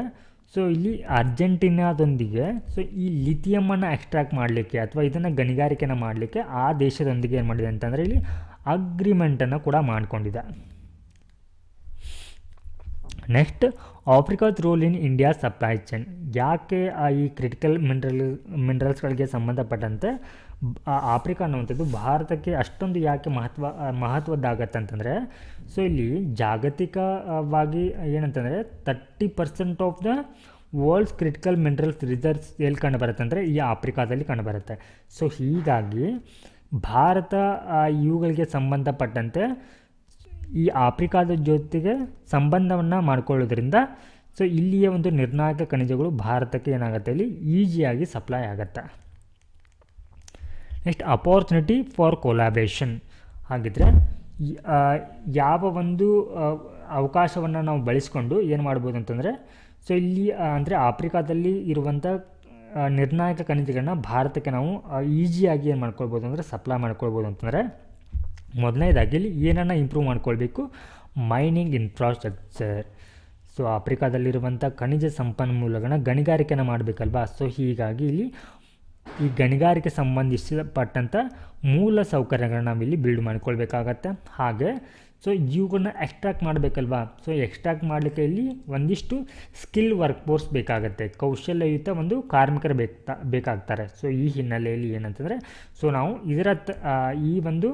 ಸೊ ಇಲ್ಲಿ ಅರ್ಜೆಂಟೀನಾದೊಂದಿಗೆ ಸೊ ಈ ಲಿಥಿಯಮನ್ನು ಎಕ್ಸ್ಟ್ರಾಕ್ಟ್ ಮಾಡಲಿಕ್ಕೆ ಅಥವಾ ಇದನ್ನು ಗಣಿಗಾರಿಕೆನ ಮಾಡಲಿಕ್ಕೆ ಆ ದೇಶದೊಂದಿಗೆ ಏನು ಮಾಡಿದೆ ಅಂತಂದರೆ ಇಲ್ಲಿ ಅಗ್ರಿಮೆಂಟನ್ನು ಕೂಡ ಮಾಡಿಕೊಂಡಿದೆ. ನೆಕ್ಸ್ಟ್ ಆಫ್ರಿಕಾದ role in India supply chain. ಯಾಕೆ ಈ ಕ್ರಿಟಿಕಲ್ ಮಿನರಲ್ಸ್ಗಳಿಗೆ ಸಂಬಂಧಪಟ್ಟಂತೆ ಆಫ್ರಿಕಾ ಅನ್ನುವಂಥದ್ದು ಭಾರತಕ್ಕೆ ಅಷ್ಟೊಂದು ಯಾಕೆ ಮಹತ್ವದ್ದಾಗತ್ತೆ ಅಂತಂದರೆ ಸೊ ಇಲ್ಲಿ ಜಾಗತಿಕವಾಗಿ ಏನಂತಂದರೆ 30% of the world's critical minerals reserves ಎಲ್ಲಿ ಕಂಡುಬರುತ್ತೆ ಅಂದರೆ ಈ ಆಫ್ರಿಕಾದಲ್ಲಿ ಕಂಡುಬರುತ್ತೆ. ಸೊ ಹೀಗಾಗಿ ಭಾರತ ಇವುಗಳಿಗೆ ಸಂಬಂಧಪಟ್ಟಂತೆ ಈ ಆಫ್ರಿಕಾದ ಜೊತೆಗೆ ಸಂಬಂಧವನ್ನು ಮಾಡಿಕೊಳ್ಳೋದ್ರಿಂದ ಸೊ ಇಲ್ಲಿಯ ಒಂದು ನಿರ್ಣಾಯಕ ಖನಿಜಗಳು ಭಾರತಕ್ಕೆ ಏನಾಗುತ್ತೆ, ಇಲ್ಲಿ ಈಸಿಯಾಗಿ ಸಪ್ಲೈ ಆಗುತ್ತೆ. Next opportunity for collaboration. ಹಾಗಿದ್ರೆ ಯಾವ ಒಂದು ಅವಕಾಶವನ್ನು ನಾವು ಬಳಸ್ಕೊಂಡು ಏನು ಮಾಡ್ಬೋದು ಅಂತಂದರೆ ಸೊ ಇಲ್ಲಿ ಅಂದರೆ ಆಫ್ರಿಕಾದಲ್ಲಿ ಇರುವಂಥ ನಿರ್ಣಾಯಕ ಖನಿಜಗಳನ್ನ ಭಾರತಕ್ಕೆ ನಾವು ಈಸಿಯಾಗಿ ಏನು ಮಾಡ್ಕೊಳ್ಬೋದು ಅಂದರೆ ಸಪ್ಲೈ ಮಾಡ್ಕೊಳ್ಬೋದು ಅಂತಂದರೆ ಮೊದಲನೇದಾಗಿ ಇಲ್ಲಿ ಏನನ್ನು ಇಂಪ್ರೂವ್ ಮಾಡ್ಕೊಳ್ಬೇಕು, ಮೈನಿಂಗ್ ಇನ್ಫ್ರಾಸ್ಟ್ರಕ್ಚರ್. ಸೊ ಆಫ್ರಿಕಾದಲ್ಲಿರುವಂಥ ಖನಿಜ ಸಂಪನ್ಮೂಲಗಳನ್ನ ಗಣಿಗಾರಿಕೆನ ಮಾಡಬೇಕಲ್ವಾ. ಸೊ ಹೀಗಾಗಿ ಇಲ್ಲಿ ಈ ಗಣಿಗಾರಿಕೆ ಸಂಬಂಧಿಸಪಟ್ಟಂಥ ಮೂಲ ಸೌಕರ್ಯಗಳನ್ನ ನಾವಿಲ್ಲಿ ಬಿಲ್ಡ್ ಮಾಡ್ಕೊಳ್ಬೇಕಾಗತ್ತೆ. ಹಾಗೆ ಸೊ ಇವುಗಳನ್ನ ಎಕ್ಸ್ಟ್ರಾಕ್ಟ್ ಮಾಡಬೇಕಲ್ವಾ. ಸೊ ಎಕ್ಸ್ಟ್ರಾಕ್ಟ್ ಮಾಡಲಿಕ್ಕೆ ಇಲ್ಲಿ ಒಂದಿಷ್ಟು ಸ್ಕಿಲ್ ವರ್ಕ್ ಫೋರ್ಸ್ ಬೇಕಾಗುತ್ತೆ, ಕೌಶಲ್ಯಯುತ ಒಂದು ಕಾರ್ಮಿಕರು ಬೇಕಾಗ್ತಾರೆ. ಸೊ ಈ ಹಿನ್ನೆಲೆಯಲ್ಲಿ ಏನಂತಂದರೆ ಸೊ ನಾವು ಇದರ ಈ ಒಂದು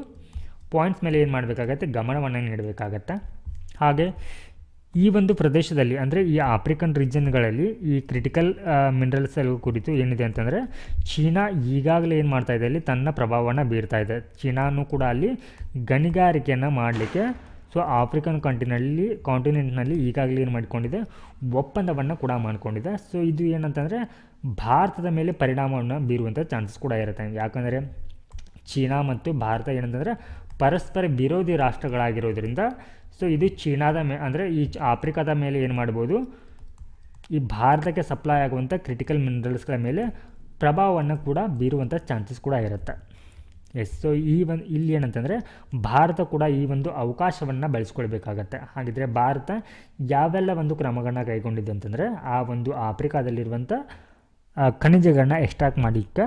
ಪಾಯಿಂಟ್ಸ್ ಮೇಲೆ ಏನು ಮಾಡಬೇಕಾಗತ್ತೆ, ಗಮನವನ್ನು ನೀಡಬೇಕಾಗತ್ತೆ. ಹಾಗೆ ಈ ಒಂದು ಪ್ರದೇಶದಲ್ಲಿ ಅಂದರೆ ಈ ಆಫ್ರಿಕನ್ ರೀಜನ್ಗಳಲ್ಲಿ ಈ ಕ್ರಿಟಿಕಲ್ ಮಿನರಲ್ಸ್ ಕುರಿತು ಏನಿದೆ ಅಂತಂದರೆ ಚೀನಾ ಈಗಾಗಲೇ ಏನು ಮಾಡ್ತಾ ಇದೆ ಅಲ್ಲಿ ತನ್ನ ಪ್ರಭಾವವನ್ನು ಬೀರ್ತಾ ಇದೆ. ಚೀನಾನು ಕೂಡ ಅಲ್ಲಿ ಗಣಿಗಾರಿಕೆಯನ್ನು ಮಾಡಲಿಕ್ಕೆ ಸೊ ಆಫ್ರಿಕನ್ ಕಾಂಟಿನೆಂಟ್ನಲ್ಲಿ ಈಗಾಗಲೇ ಏನು ಮಾಡಿಕೊಂಡಿದೆ, ಒಪ್ಪಂದವನ್ನು ಕೂಡ ಮಾಡಿಕೊಂಡಿದೆ. ಸೊ ಇದು ಏನಂತಂದರೆ ಭಾರತದ ಮೇಲೆ ಪರಿಣಾಮವನ್ನು ಬೀರುವಂಥ ಚಾನ್ಸಸ್ ಕೂಡ ಇರುತ್ತೆ. ಯಾಕಂದರೆ ಚೀನಾ ಮತ್ತು ಭಾರತ ಏನಂತಂದರೆ ಪರಸ್ಪರ ವಿರೋಧಿ ರಾಷ್ಟ್ರಗಳಾಗಿರೋದ್ರಿಂದ ಸೊ ಇದು ಚೀನಾದ ಅಂದರೆ ಈ ಆಫ್ರಿಕಾದ ಮೇಲೆ ಏನು ಮಾಡ್ಬೋದು, ಈ ಭಾರತಕ್ಕೆ ಸಪ್ಲೈ ಆಗುವಂಥ ಕ್ರಿಟಿಕಲ್ ಮಿನರಲ್ಸ್ಗಳ ಮೇಲೆ ಪ್ರಭಾವವನ್ನು ಕೂಡ ಬೀರುವಂಥ ಚಾನ್ಸಸ್ ಕೂಡ ಇರುತ್ತೆ. ಎಸ್, ಸೊ ಇಲ್ಲಿ ಏನಂತಂದರೆ ಭಾರತ ಕೂಡ ಈ ಒಂದು ಅವಕಾಶವನ್ನು ಬಳಸ್ಕೊಳ್ಬೇಕಾಗತ್ತೆ. ಹಾಗಿದ್ರೆ ಭಾರತ ಯಾವೆಲ್ಲ ಒಂದು ಕ್ರಮಗಳನ್ನ ಕೈಗೊಂಡಿದೆ ಅಂತಂದರೆ ಆ ಒಂದು ಆಫ್ರಿಕಾದಲ್ಲಿರುವಂಥ ಖನಿಜಗಳನ್ನ ಎಕ್ಸ್ಟ್ರಾಕ್ಟ್ ಮಾಡಲಿಕ್ಕೆ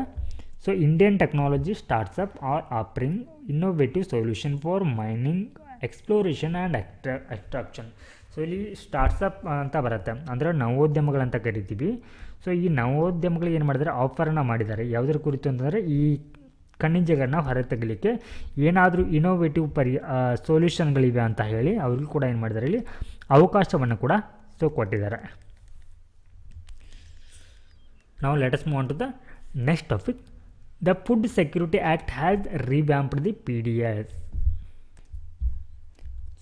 so Indian technology startups are offering innovative solution for mining exploration and extraction. So ಇಲ್ಲಿ ಸ್ಟಾರ್ಟ್ಸಪ್ ಅಂತ ಬರುತ್ತೆ, ಅಂದರೆ ನವೋದ್ಯಮಗಳಂತ ಕರಿತೀವಿ. ಸೊ ಈ ನವೋದ್ಯಮಗಳು ಏನು ಮಾಡಿದರೆ ಆಫರನ್ನು ಮಾಡಿದ್ದಾರೆ ಯಾವುದರ ಕುರಿತು ಅಂತಂದರೆ ಈ ಖನಿಜಗಳನ್ನ ಹೊರತೆಗಲಿಕ್ಕೆ ಏನಾದರೂ ಇನೋವೇಟಿವ್ ಸೊಲ್ಯೂಷನ್ಗಳಿವೆ ಅಂತ ಹೇಳಿ ಅವ್ರಿಗೂ ಕೂಡ ಏನು ಮಾಡಿದ್ದಾರೆ ಇಲ್ಲಿ ಅವಕಾಶವನ್ನು ಕೂಡ ಸೊ ಕೊಟ್ಟಿದ್ದಾರೆ. ನಾವು let us move on to the next topic. The food security act has revamped the PDS.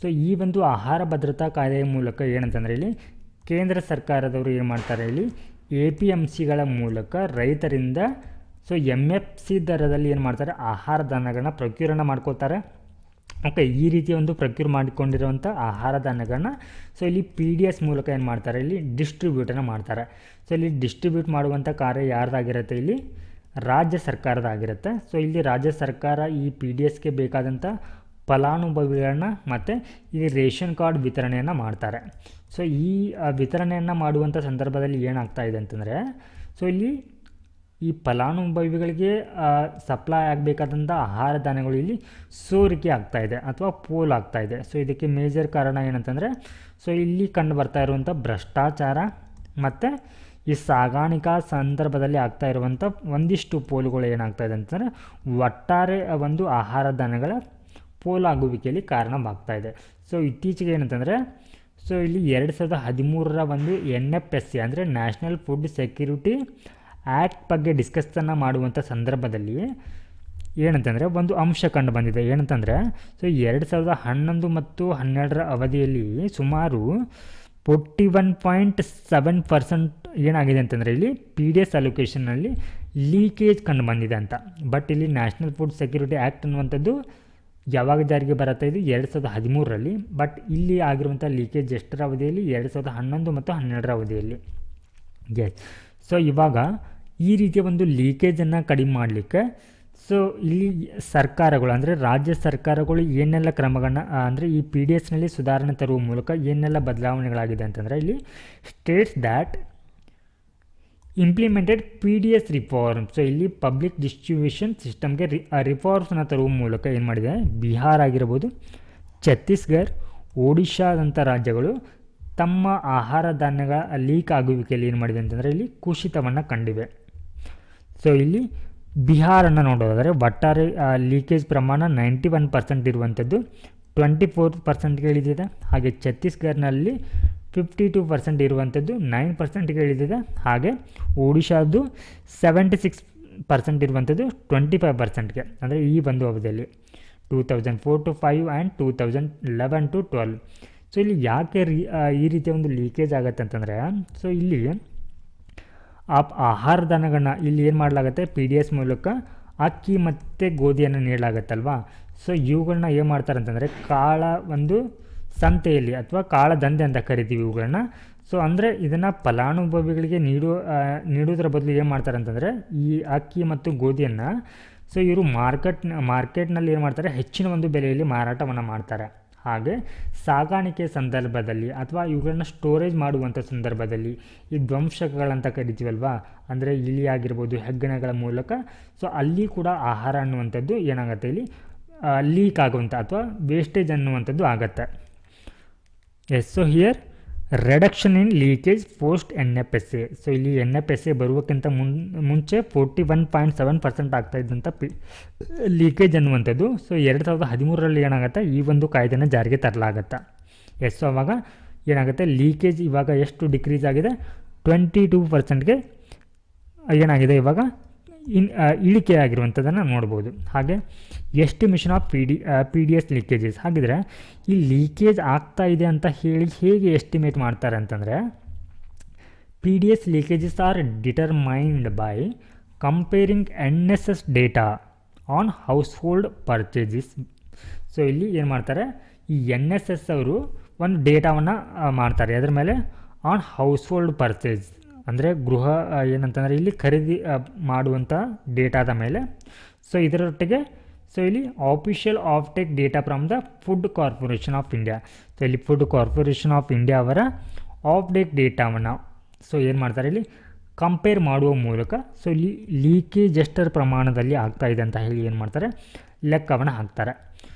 So ಈ ಒಂದು ಆಹಾರ ಭದ್ರತಾ ಕಾಯ್ದೆಯ ಮೂಲಕ ಏನಂತಂದರೆ ಇಲ್ಲಿ ಕೇಂದ್ರ ಸರ್ಕಾರದವರು ಏನು ಮಾಡ್ತಾರೆ, ಇಲ್ಲಿ APMCಗಳ ಮೂಲಕ ರೈತರಿಂದ ಸೊ MFC ದರದಲ್ಲಿ ಏನು ಮಾಡ್ತಾರೆ, ಆಹಾರ ಧಾನ್ಯಗಳನ್ನ ಪ್ರೊಕ್ಯೂರನ್ನು ಮಾಡ್ಕೋತಾರೆ. ಓಕೆ, ಈ ರೀತಿಯ ಒಂದು ಪ್ರೊಕ್ಯೂರ್ ಮಾಡಿಕೊಂಡಿರುವಂಥ ಆಹಾರ ಧಾನ್ಯಗಳನ್ನ ಸೊ ಇಲ್ಲಿ PDS ಮೂಲಕ ಏನು ಮಾಡ್ತಾರೆ, ಇಲ್ಲಿ ಡಿಸ್ಟ್ರಿಬ್ಯೂಟನ್ನು ಮಾಡ್ತಾರೆ. ಸೊ ಇಲ್ಲಿ ಡಿಸ್ಟ್ರಿಬ್ಯೂಟ್ ಮಾಡುವಂಥ ಕಾರ್ಯ ಯಾರ್ದಾಗಿರುತ್ತೆ, ಇಲ್ಲಿ ರಾಜ್ಯ ಸರ್ಕಾರದಾಗಿರುತ್ತೆ. ಸೊ ಇಲ್ಲಿ ರಾಜ್ಯ ಸರ್ಕಾರ ಈ PDSಗೆ ಬೇಕಾದಂಥ ಫಲಾನುಭವಿಗಳನ್ನ ಮತ್ತು ಈ ರೇಷನ್ ಕಾರ್ಡ್ ವಿತರಣೆಯನ್ನು ಮಾಡ್ತಾರೆ. ಸೊ ಈ ವಿತರಣೆಯನ್ನು ಮಾಡುವಂಥ ಸಂದರ್ಭದಲ್ಲಿ ಏನಾಗ್ತಾ ಇದೆ ಅಂತಂದರೆ ಸೊ ಇಲ್ಲಿ ಈ ಫಲಾನುಭವಿಗಳಿಗೆ ಸಪ್ಲೈ ಆಗಬೇಕಾದಂಥ ಆಹಾರ ಧಾನ್ಯಗಳು ಇಲ್ಲಿ ಸೋರಿಕೆ ಆಗ್ತಾಯಿದೆ ಅಥವಾ ಪೋಲ್ ಆಗ್ತಾಯಿದೆ. ಸೊ ಇದಕ್ಕೆ ಮೇಜರ್ ಕಾರಣ ಏನಂತಂದರೆ ಸೊ ಇಲ್ಲಿ ಕಂಡು ಬರ್ತಾ ಇರುವಂಥ ಭ್ರಷ್ಟಾಚಾರ ಮತ್ತು ಈ ಸಾಗಾಣಿಕಾ ಸಂದರ್ಭದಲ್ಲಿ ಆಗ್ತಾ ಇರುವಂಥ ಒಂದಿಷ್ಟು ಪೋಲುಗಳು ಏನಾಗ್ತಾಯಿದೆ ಅಂತಂದರೆ ಒಟ್ಟಾರೆ ಒಂದು ಆಹಾರ ಧಾನ್ಯಗಳ ಪೋಲಾಗುವಿಕೆಯಲ್ಲಿ ಕಾರಣವಾಗ್ತಾಯಿದೆ. ಸೊ ಇತ್ತೀಚೆಗೆ ಏನಂತಂದರೆ ಸೊ ಇಲ್ಲಿ 2013 ಒಂದು NFSC ಅಂದರೆ ನ್ಯಾಷನಲ್ ಫುಡ್ ಸೆಕ್ಯೂರಿಟಿ ಆ್ಯಕ್ಟ್ ಬಗ್ಗೆ ಡಿಸ್ಕಸ್ಸನ್ನು ಮಾಡುವಂಥ ಸಂದರ್ಭದಲ್ಲಿ ಏನಂತಂದರೆ ಒಂದು ಅಂಶ ಕಂಡು ಬಂದಿದೆ. ಏನಂತಂದರೆ ಸೊ 2011 ಮತ್ತು 12 ಅವಧಿಯಲ್ಲಿ ಸುಮಾರು 41.7% ಏನಾಗಿದೆ ಅಂತಂದರೆ ಇಲ್ಲಿ PDS ಅಲೋಕೇಶನ್ನಲ್ಲಿ ಲೀಕೇಜ್ ಕಂಡು ಬಂದಿದೆ ಅಂತ. ಬಟ್ ಇಲ್ಲಿ ನ್ಯಾಷನಲ್ ಫುಡ್ ಸೆಕ್ಯೂರಿಟಿ ಆ್ಯಕ್ಟ್ ಅನ್ನುವಂಥದ್ದು ಯಾವಾಗ ಜಾರಿಗೆ ಬರುತ್ತೆ, ಇದು 2013ರಲ್ಲಿ. ಬಟ್ ಇಲ್ಲಿ ಆಗಿರುವಂಥ ಲೀಕೇಜ್ ಎಷ್ಟರ ಅವಧಿಯಲ್ಲಿ, 2011 ಮತ್ತು 12 ಅವಧಿಯಲ್ಲಿ. ಎಸ್, ಸೊ ಇವಾಗ ಈ ರೀತಿಯ ಒಂದು ಲೀಕೇಜನ್ನು ಕಡಿಮೆ ಮಾಡಲಿಕ್ಕೆ ಸೊ ಇಲ್ಲಿ ಸರ್ಕಾರಗಳು ಅಂದರೆ ರಾಜ್ಯ ಸರ್ಕಾರಗಳು ಏನೆಲ್ಲ ಕ್ರಮಗಳನ್ನ ಅಂದರೆ ಈ PDSನಲ್ಲಿ ಸುಧಾರಣೆ ತರುವ ಮೂಲಕ ಏನೆಲ್ಲ ಬದಲಾವಣೆಗಳಾಗಿದೆ ಅಂತಂದರೆ ಇಲ್ಲಿ States that implemented PDS reform. So ಇಲ್ಲಿ ಪಬ್ಲಿಕ್ ಡಿಸ್ಟ್ರಿಬ್ಯೂಷನ್ ಸಿಸ್ಟಮ್ಗೆ ರಿಫಾರ್ಮ್ಸನ್ನು ತರುವ ಮೂಲಕ ಏನು ಮಾಡಿದೆ, ಬಿಹಾರ ಆಗಿರ್ಬೋದು, ಛತ್ತೀಸ್ಗಢ, ಒಡಿಶಾದಂಥ ರಾಜ್ಯಗಳು ತಮ್ಮ ಆಹಾರ ಧಾನ್ಯಗಳ ಲೀಕ್ ಆಗುವಿಕೆಯಲ್ಲಿ ಏನು ಮಾಡಿದೆ ಅಂತಂದರೆ ಇಲ್ಲಿ ಕುಸಿತವನ್ನು ಕಂಡಿವೆ. ಸೊ ಇಲ್ಲಿ ಬಿಹಾರನ್ನು ನೋಡೋದಾದರೆ ಒಟ್ಟಾರೆ ಲೀಕೇಜ್ ಪ್ರಮಾಣ 91% ಇರುವಂಥದ್ದು 24%ಗೆ ಇಳಿದಿದೆ. ಹಾಗೆ ಛತ್ತೀಸ್ಗಢನಲ್ಲಿ 52% ಇರುವಂಥದ್ದು 9%ಗೆ ಇಳಿದಿದೆ. ಹಾಗೆ ಒಡಿಶಾದ್ದು 76% ಇರುವಂಥದ್ದು 25%ಗೆ, ಅಂದರೆ ಈ ಒಂದು ಅವಧಿಯಲ್ಲಿ 2004 to 5 ಆ್ಯಂಡ್ 2011 to 12. ಸೊ ಇಲ್ಲಿ ಯಾಕೆ ಈ ರೀತಿಯ ಒಂದು ಲೀಕೇಜ್ ಆಗುತ್ತೆ ಅಂತಂದರೆ ಸೊ ಇಲ್ಲಿ ಆಹಾರ ಧಾನ್ಯಗಳನ್ನ ಇಲ್ಲಿ ಏನು ಮಾಡಲಾಗುತ್ತೆ, PDS ಮೂಲಕ ಅಕ್ಕಿ ಮತ್ತು ಗೋಧಿಯನ್ನು ನೀಡಲಾಗತ್ತಲ್ವಾ. ಸೊ ಇವುಗಳನ್ನ ಏನು ಮಾಡ್ತಾರೆ ಅಂತಂದರೆ ಕಾಳ ಒಂದು ಸಂತೆಯಲ್ಲಿ ಅಥವಾ ಕಾಳದಂಧೆ ಅಂತ ಕರಿತೀವಿ ಇವುಗಳನ್ನ. ಸೊ ಅಂದರೆ ಇದನ್ನು ಫಲಾನುಭವಿಗಳಿಗೆ ನೀಡೋದ್ರ ಬದಲು ಏನು ಮಾಡ್ತಾರೆ ಅಂತಂದರೆ ಈ ಅಕ್ಕಿ ಮತ್ತು ಗೋಧಿಯನ್ನು ಸೊ ಇವರು ಮಾರ್ಕೆಟ್ನಲ್ಲಿ ಏನು ಮಾಡ್ತಾರೆ, ಹೆಚ್ಚಿನ ಒಂದು ಬೆಲೆಯಲ್ಲಿ ಮಾರಾಟವನ್ನು ಮಾಡ್ತಾರೆ. ಹಾಗೆ ಸಾಗಾಣಿಕೆ ಸಂದರ್ಭದಲ್ಲಿ ಅಥವಾ ಇವುಗಳನ್ನ ಸ್ಟೋರೇಜ್ ಮಾಡುವಂಥ ಸಂದರ್ಭದಲ್ಲಿ ಈ ಧ್ವಂಸಕಗಳಂತ ಕರಿತೀವಲ್ವಾ, ಅಂದರೆ ಇಲಿ ಆಗಿರ್ಬೋದು, ಹೆಗ್ಗಣಗಳ ಮೂಲಕ ಸೊ ಅಲ್ಲಿ ಕೂಡ ಆಹಾರ ಅನ್ನುವಂಥದ್ದು ಏನಾಗುತ್ತೆ, ಇಲ್ಲಿ ಲೀಕ್ ಆಗುವಂಥ ಅಥವಾ ವೇಸ್ಟೇಜ್ ಅನ್ನುವಂಥದ್ದು ಆಗತ್ತೆ. Yes, so here reduction in leakage post NFSA. So ಇಲ್ಲಿ NFSA ಬರುವಕ್ಕಿಂತ ಮುಂಚೆ 41.7% ಆಗ್ತಾ ಇದ್ದಂಥ ಲೀಕೇಜ್ ಅನ್ನುವಂಥದ್ದು ಸೊ 2013ರಲ್ಲಿ ಏನಾಗುತ್ತೆ, ಈ ಒಂದು ಕಾಯ್ದೆನ ಜಾರಿಗೆ ತರಲಾಗತ್ತೆ. ಎಸ್, ಸೊ ಅವಾಗ ಏನಾಗುತ್ತೆ ಲೀಕೇಜ್ ಇವಾಗ ಎಷ್ಟು ಡಿಕ್ರೀಸ್ ಆಗಿದೆ 22%ಗೆ ಏನಾಗಿದೆ ಇವಾಗ ಇಳಿಕೆ ಆಗಿರುವಂಥದ್ದನ್ನು ನೋಡ್ಬೋದು. ಹಾಗೆ estimation of P D S leakages. ಹಾಗಿದ್ರೆ ಈ ಲೀಕೇಜ್ ಆಗ್ತಾ ಇದೆ ಅಂತ ಹೇಗೆ ಎಸ್ಟಿಮೇಟ್ ಮಾಡ್ತಾರೆ ಅಂತಂದರೆ P D S leakages are determined by comparing NSS data on household purchases. So ಇಲ್ಲಿ ಏನು ಮಾಡ್ತಾರೆ, ಈ NSS ಅವರು ಒಂದು ಡೇಟಾವನ್ನು ಮಾಡ್ತಾರೆ ಅದರ ಮೇಲೆ ಆನ್ ಹೌಸ್ಹೋಲ್ಡ್ ಪರ್ಚೇಸ್ ಅಂದರೆ ಗೃಹ ಏನಂತಂದರೆ ಇಲ್ಲಿ ಖರೀದಿ ಮಾಡುವಂಥ ಡೇಟಾದ ಮೇಲೆ. ಸೊ ಇದರೊಟ್ಟಿಗೆ ಸೊ ಇಲ್ಲಿ official of take data from the food corporation of India. So ಇಲ್ಲಿ ಫುಡ್ ಕಾರ್ಪೊರೇಷನ್ ಆಫ್ ಇಂಡಿಯಾ ಅವರ ಆಫ್ ಟೇಕ್ ಡೇಟಾವನ್ನು ಸೊ ಏನು ಮಾಡ್ತಾರೆ ಇಲ್ಲಿ ಕಂಪೇರ್ ಮಾಡುವ ಮೂಲಕ ಸೊ ಇಲ್ಲಿ ಲೀಕೇಜ್ ಎಷ್ಟರ ಪ್ರಮಾಣದಲ್ಲಿ ಆಗ್ತಾಯಿದೆ ಅಂತ ಹೇಳಿ ಏನು ಮಾಡ್ತಾರೆ ಲೆಕ್ಕವನ್ನು ಹಾಕ್ತಾರೆ.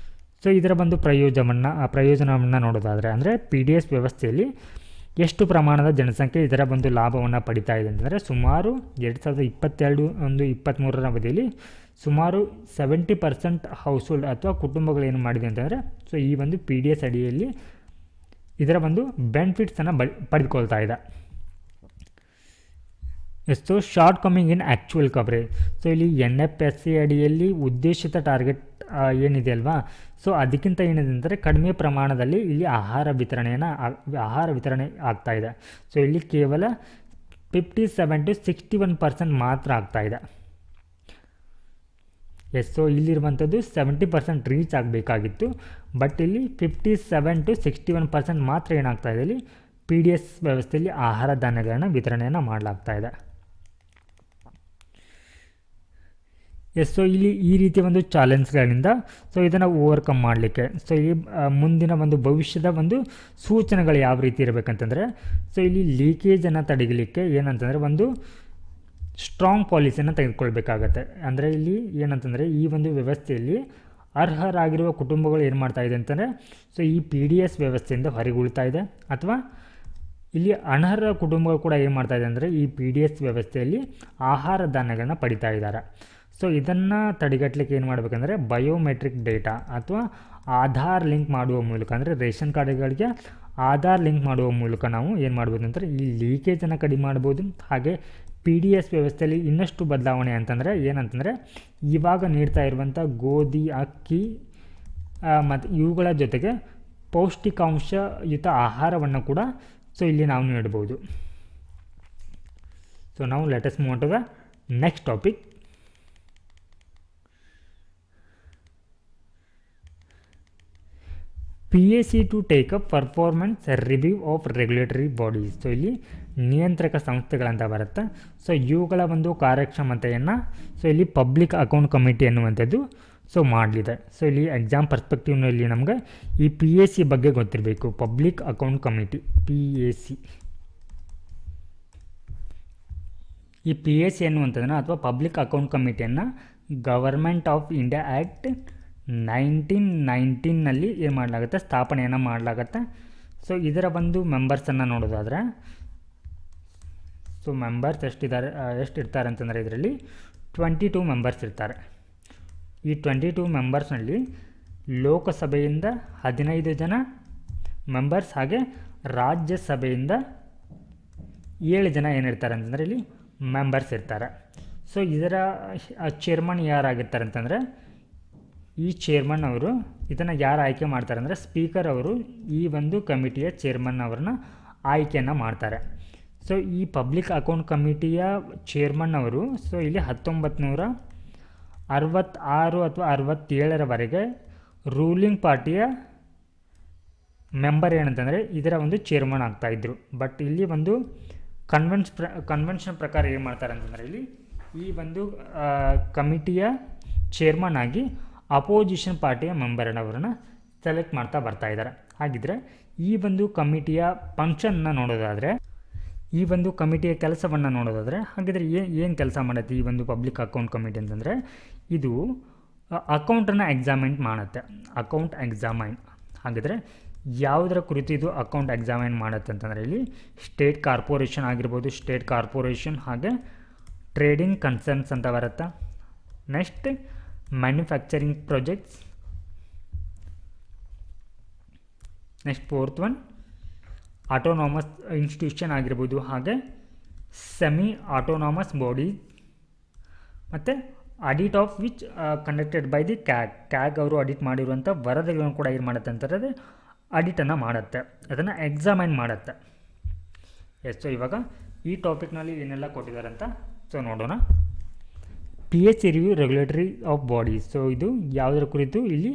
ಸೊ ಇದರ ಒಂದು ಪ್ರಯೋಜನವನ್ನು ನೋಡೋದಾದರೆ ಅಂದರೆ ಪಿ ಡಿ ಎಸ್ ವ್ಯವಸ್ಥೆಯಲ್ಲಿ ಎಷ್ಟು ಪ್ರಮಾಣದ ಜನಸಂಖ್ಯೆ ಇದರ ಒಂದು ಲಾಭವನ್ನು ಪಡಿತಾ ಇದೆ ಅಂತಂದರೆ ಸುಮಾರು 2022-23 ಅವಧಿಯಲ್ಲಿ ಸುಮಾರು 70% ಹೌಸ್ಹೋಲ್ಡ್ ಅಥವಾ ಕುಟುಂಬಗಳು ಏನು ಮಾಡಿದೆ ಅಂತಂದರೆ ಸೊ ಈ ಒಂದು ಪಿ ಡಿ ಎಸ್ ಅಡಿಯಲ್ಲಿ ಇದರ ಒಂದು ಬೆನಿಫಿಟ್ಸನ್ನು ಪಡೆದುಕೊಳ್ತಾ ಇದೆ. ಎಷ್ಟು short coming in actual coverage. So ಇಲ್ಲಿ NFSC ಅಡಿಯಲ್ಲಿ ಉದ್ದೇಶಿತ ಟಾರ್ಗೆಟ್ ಏನಿದೆ ಅಲ್ವಾ, ಸೊ ಅದಕ್ಕಿಂತ ಏನಿದೆ ಅಂದರೆ ಕಡಿಮೆ ಪ್ರಮಾಣದಲ್ಲಿ ಇಲ್ಲಿ ಆಹಾರ ವಿತರಣೆ ಆಗ್ತಾಯಿದೆ. ಸೊ ಇಲ್ಲಿ ಕೇವಲ 57-61% ಮಾತ್ರ ಆಗ್ತಾಯಿದೆ. ಸೊ ಇಲ್ಲಿರುವಂಥದ್ದು 70% ರೀಚ್ ಆಗಬೇಕಾಗಿತ್ತು, ಬಟ್ ಇಲ್ಲಿ 57-61% ಮಾತ್ರ ಏನಾಗ್ತಾಯಿದೆ ಇಲ್ಲಿ ಪಿ ಡಿ ಎಸ್ ವ್ಯವಸ್ಥೆಯಲ್ಲಿ ಆಹಾರ ಧಾನ್ಯಗಳನ್ನು ವಿತರಣೆಯನ್ನು ಮಾಡಲಾಗ್ತಾಯಿದೆ. ಸೊ ಇಲ್ಲಿ ಈ ರೀತಿಯ ಒಂದು ಚಾಲೆಂಜ್ಗಳಿಂದ ಸೊ ಇದನ್ನು ಓವರ್ಕಮ್ ಮಾಡಲಿಕ್ಕೆ ಸೊ ಈ ಮುಂದಿನ ಒಂದು ಭವಿಷ್ಯದ ಒಂದು ಸೂಚನೆಗಳು ಯಾವ ರೀತಿ ಇರಬೇಕಂತಂದರೆ ಸೊ ಇಲ್ಲಿ ಲೀಕೇಜನ್ನು ತಡೆಯಲಿಕ್ಕೆ ಏನಂತಂದರೆ ಒಂದು ಸ್ಟ್ರಾಂಗ್ ಪಾಲಿಸಿಯನ್ನು ತೆಗೆದುಕೊಳ್ಬೇಕಾಗತ್ತೆ. ಅಂದರೆ ಇಲ್ಲಿ ಏನಂತಂದರೆ ಈ ಒಂದು ವ್ಯವಸ್ಥೆಯಲ್ಲಿ ಅರ್ಹರಾಗಿರುವ ಕುಟುಂಬಗಳು ಏನು ಮಾಡ್ತಾಯಿದೆ ಅಂತಂದರೆ ಸೊ ಈ ಪಿ ಡಿ ಎಸ್ ವ್ಯವಸ್ಥೆಯಿಂದ ಹೊರಗುಳ್ತಾ ಇದೆ, ಅಥವಾ ಇಲ್ಲಿ ಅನರ್ಹ ಕುಟುಂಬಗಳು ಕೂಡ ಏನು ಮಾಡ್ತಾಯಿದೆ ಅಂದರೆ ಈ ಪಿ ಡಿ ಎಸ್ ವ್ಯವಸ್ಥೆಯಲ್ಲಿ ಆಹಾರ ಧಾನ್ಯಗಳನ್ನ ಪಡಿತಾ ಇದ್ದಾರೆ. ಸೊ ಇದನ್ನು ತಡೆಗಟ್ಟಲಿಕ್ಕೆ ಏನು ಮಾಡಬೇಕಂದ್ರೆ ಬಯೋಮೆಟ್ರಿಕ್ ಡೇಟಾ ಅಥವಾ ಆಧಾರ್ ಲಿಂಕ್ ಮಾಡುವ ಮೂಲಕ, ಅಂದರೆ ರೇಷನ್ ಕಾರ್ಡ್ಗಳಿಗೆ ಆಧಾರ್ ಲಿಂಕ್ ಮಾಡುವ ಮೂಲಕ ನಾವು ಏನು ಮಾಡ್ಬೋದು ಅಂತಂದರೆ ಈ ಲೀಕೇಜನ್ನು ಕಡಿಮೆ ಮಾಡ್ಬೋದು. ಹಾಗೆ ಪಿ ಡಿ ಎಸ್ ವ್ಯವಸ್ಥೆಯಲ್ಲಿ ಇನ್ನಷ್ಟು ಬದಲಾವಣೆ ಅಂತಂದರೆ ಏನಂತಂದರೆ ಇವಾಗ ನೀಡ್ತಾ ಇರುವಂಥ ಗೋಧಿ, ಅಕ್ಕಿ ಮತ್ತು ಇವುಗಳ ಜೊತೆಗೆ ಪೌಷ್ಟಿಕಾಂಶಯುತ ಆಹಾರವನ್ನು ಕೂಡ ಸೊ ಇಲ್ಲಿ ನಾವು ನೀಡ್ಬೋದು. ಸೊ ನಾವು let's move to the next topic. PAC to take up performance review of regulatory bodies. So ಇಲ್ಲಿ ನಿಯಂತ್ರಕ ಸಂಸ್ಥೆಗಳಂತ ಬರುತ್ತೆ. ಸೊ ಇವುಗಳ ಒಂದು ಕಾರ್ಯಕ್ಷಮತೆಯನ್ನು ಸೊ ಇಲ್ಲಿ ಪಬ್ಲಿಕ್ ಅಕೌಂಟ್ ಕಮಿಟಿ ಅನ್ನುವಂಥದ್ದು ಸೊ ಮಾಡಲಿದೆ. ಸೊ ಇಲ್ಲಿ ಎಕ್ಸಾಮ್ ಪರ್ಸ್ಪೆಕ್ಟಿವ್ನಲ್ಲಿ ನಮಗೆ ಈ PAC ಬಗ್ಗೆ ಗೊತ್ತಿರಬೇಕು. Public account committee PAC. ಈ PAC ಅನ್ನುವಂಥದ್ದನ್ನು ಅಥವಾ ಪಬ್ಲಿಕ್ ಅಕೌಂಟ್ ಕಮಿಟಿಯನ್ನು ಗವರ್ಮೆಂಟ್ ಆಫ್ ಇಂಡಿಯಾ ಆ್ಯಕ್ಟ್ 1919ನಲ್ಲಿ ಏನು ಮಾಡಲಾಗುತ್ತೆ, ಸ್ಥಾಪನೆಯನ್ನು ಮಾಡಲಾಗುತ್ತೆ. ಸೊ ಇದರ ಒಂದು ಮೆಂಬರ್ಸನ್ನು ನೋಡೋದಾದರೆ ಸೊ ಮೆಂಬರ್ಸ್ ಎಷ್ಟಿರ್ತಾರೆ ಅಂತಂದರೆ ಇದರಲ್ಲಿ 22 ಮೆಂಬರ್ಸ್ ಇರ್ತಾರೆ. ಈ 22 ಮೆಂಬರ್ಸ್ನಲ್ಲಿ ಲೋಕಸಭೆಯಿಂದ 15 ಜನ ಮೆಂಬರ್ಸ್, ಹಾಗೆ ರಾಜ್ಯಸಭೆಯಿಂದ 7 ಜನ ಏನಿರ್ತಾರೆ ಅಂತಂದರೆ ಇಲ್ಲಿ ಮೆಂಬರ್ಸ್ ಇರ್ತಾರೆ. ಸೊ ಇದರ ಚೇರ್ಮನ್ ಯಾರಾಗಿರ್ತಾರೆ ಅಂತಂದರೆ ಈ ಚೇರ್ಮನ್ ಅವರು ಇದನ್ನು ಯಾರು ಆಯ್ಕೆ ಮಾಡ್ತಾರೆ ಅಂದರೆ ಸ್ಪೀಕರ್ ಅವರು ಈ ಒಂದು ಕಮಿಟಿಯ ಚೇರ್ಮನ್ ಅವರನ್ನ ಆಯ್ಕೆಯನ್ನು ಮಾಡ್ತಾರೆ. ಸೊ ಈ ಪಬ್ಲಿಕ್ ಅಕೌಂಟ್ ಕಮಿಟಿಯ ಚೇರ್ಮನ್ ಅವರು ಸೊ ಇಲ್ಲಿ 1966 ಅಥವಾ 67ರವರೆಗೆ ರೂಲಿಂಗ್ ಪಾರ್ಟಿಯ ಮೆಂಬರ್ ಏನಂತಂದರೆ ಇದರ ಒಂದು ಚೇರ್ಮನ್ ಆಗ್ತಾಯಿದ್ರು. ಬಟ್ ಇಲ್ಲಿ ಒಂದು ಕನ್ವೆನ್ಷನ್ ಪ್ರಕಾರ ಏನು ಮಾಡ್ತಾರೆ ಅಂತಂದರೆ ಇಲ್ಲಿ ಈ ಒಂದು ಕಮಿಟಿಯ ಚೇರ್ಮನ್ ಆಗಿ ಅಪೋಸಿಷನ್ ಪಾರ್ಟಿಯ ಮೆಂಬರ್ನವರನ್ನು ಸೆಲೆಕ್ಟ್ ಮಾಡ್ತಾ ಬರ್ತಾ ಇದ್ದಾರೆ. ಹಾಗಿದ್ರೆ ಈ ಒಂದು ಕಮಿಟಿಯ ಫಂಕ್ಷನ್ನ ನೋಡೋದಾದರೆ, ಈ ಒಂದು ಕಮಿಟಿಯ ಕೆಲಸವನ್ನು ನೋಡೋದಾದರೆ ಹಾಗಿದ್ರೆ ಏನು ಕೆಲಸ ಮಾಡುತ್ತೆ ಈ ಒಂದು ಪಬ್ಲಿಕ್ ಅಕೌಂಟ್ ಕಮಿಟಿ ಅಂತಂದರೆ ಇದು ಅಕೌಂಟನ್ನು ಎಕ್ಸಾಮೈನ್ ಮಾಡುತ್ತೆ. ಅಕೌಂಟ್ ಎಕ್ಸಾಮೈನ್ ಹಾಗಿದ್ರೆ ಯಾವುದರ ಕುರಿತು ಇದು ಅಕೌಂಟ್ ಎಕ್ಸಾಮೈನ್ ಮಾಡುತ್ತೆ ಅಂತಂದರೆ ಇಲ್ಲಿ ಸ್ಟೇಟ್ ಕಾರ್ಪೊರೇಷನ್ ಆಗಿರ್ಬೋದು, ಸ್ಟೇಟ್ ಕಾರ್ಪೊರೇಷನ್ ಹಾಗೆ ಟ್ರೇಡಿಂಗ್ ಕನ್ಸರ್ನ್ಸ್ ಅಂತ ಬರುತ್ತೆ. Next manufacturing projects. Next fourth one autonomous institution ಆಗಿರ್ಬೋದು, ಹಾಗೆ ಸೆಮಿ ಆಟೋನಾಮಸ್ ಬಾಡಿ, ಮತ್ತು audit of which conducted by the CAG ಅವರು ಆಡಿಟ್ ಮಾಡಿರುವಂಥ ವರದಿಗಳನ್ನು ಕೂಡ ಏನು ಮಾಡುತ್ತೆ ಅಂತಾರೆ, ಆಡಿಟನ್ನು ಮಾಡುತ್ತೆ, ಅದನ್ನು ಎಕ್ಸಾಮೈನ್ ಮಾಡುತ್ತೆ. ಎಸ್, ಸೊ ಇವಾಗ ಈ ಟಾಪಿಕ್ನಲ್ಲಿ ಏನೆಲ್ಲ ಕೊಟ್ಟಿದ್ದಾರೆ ಅಂತ ಸೊ ನೋಡೋಣ. PSC review regulatory of bodies. So ಇದು ಯಾವುದರ ಕುರಿತು ಇಲ್ಲಿ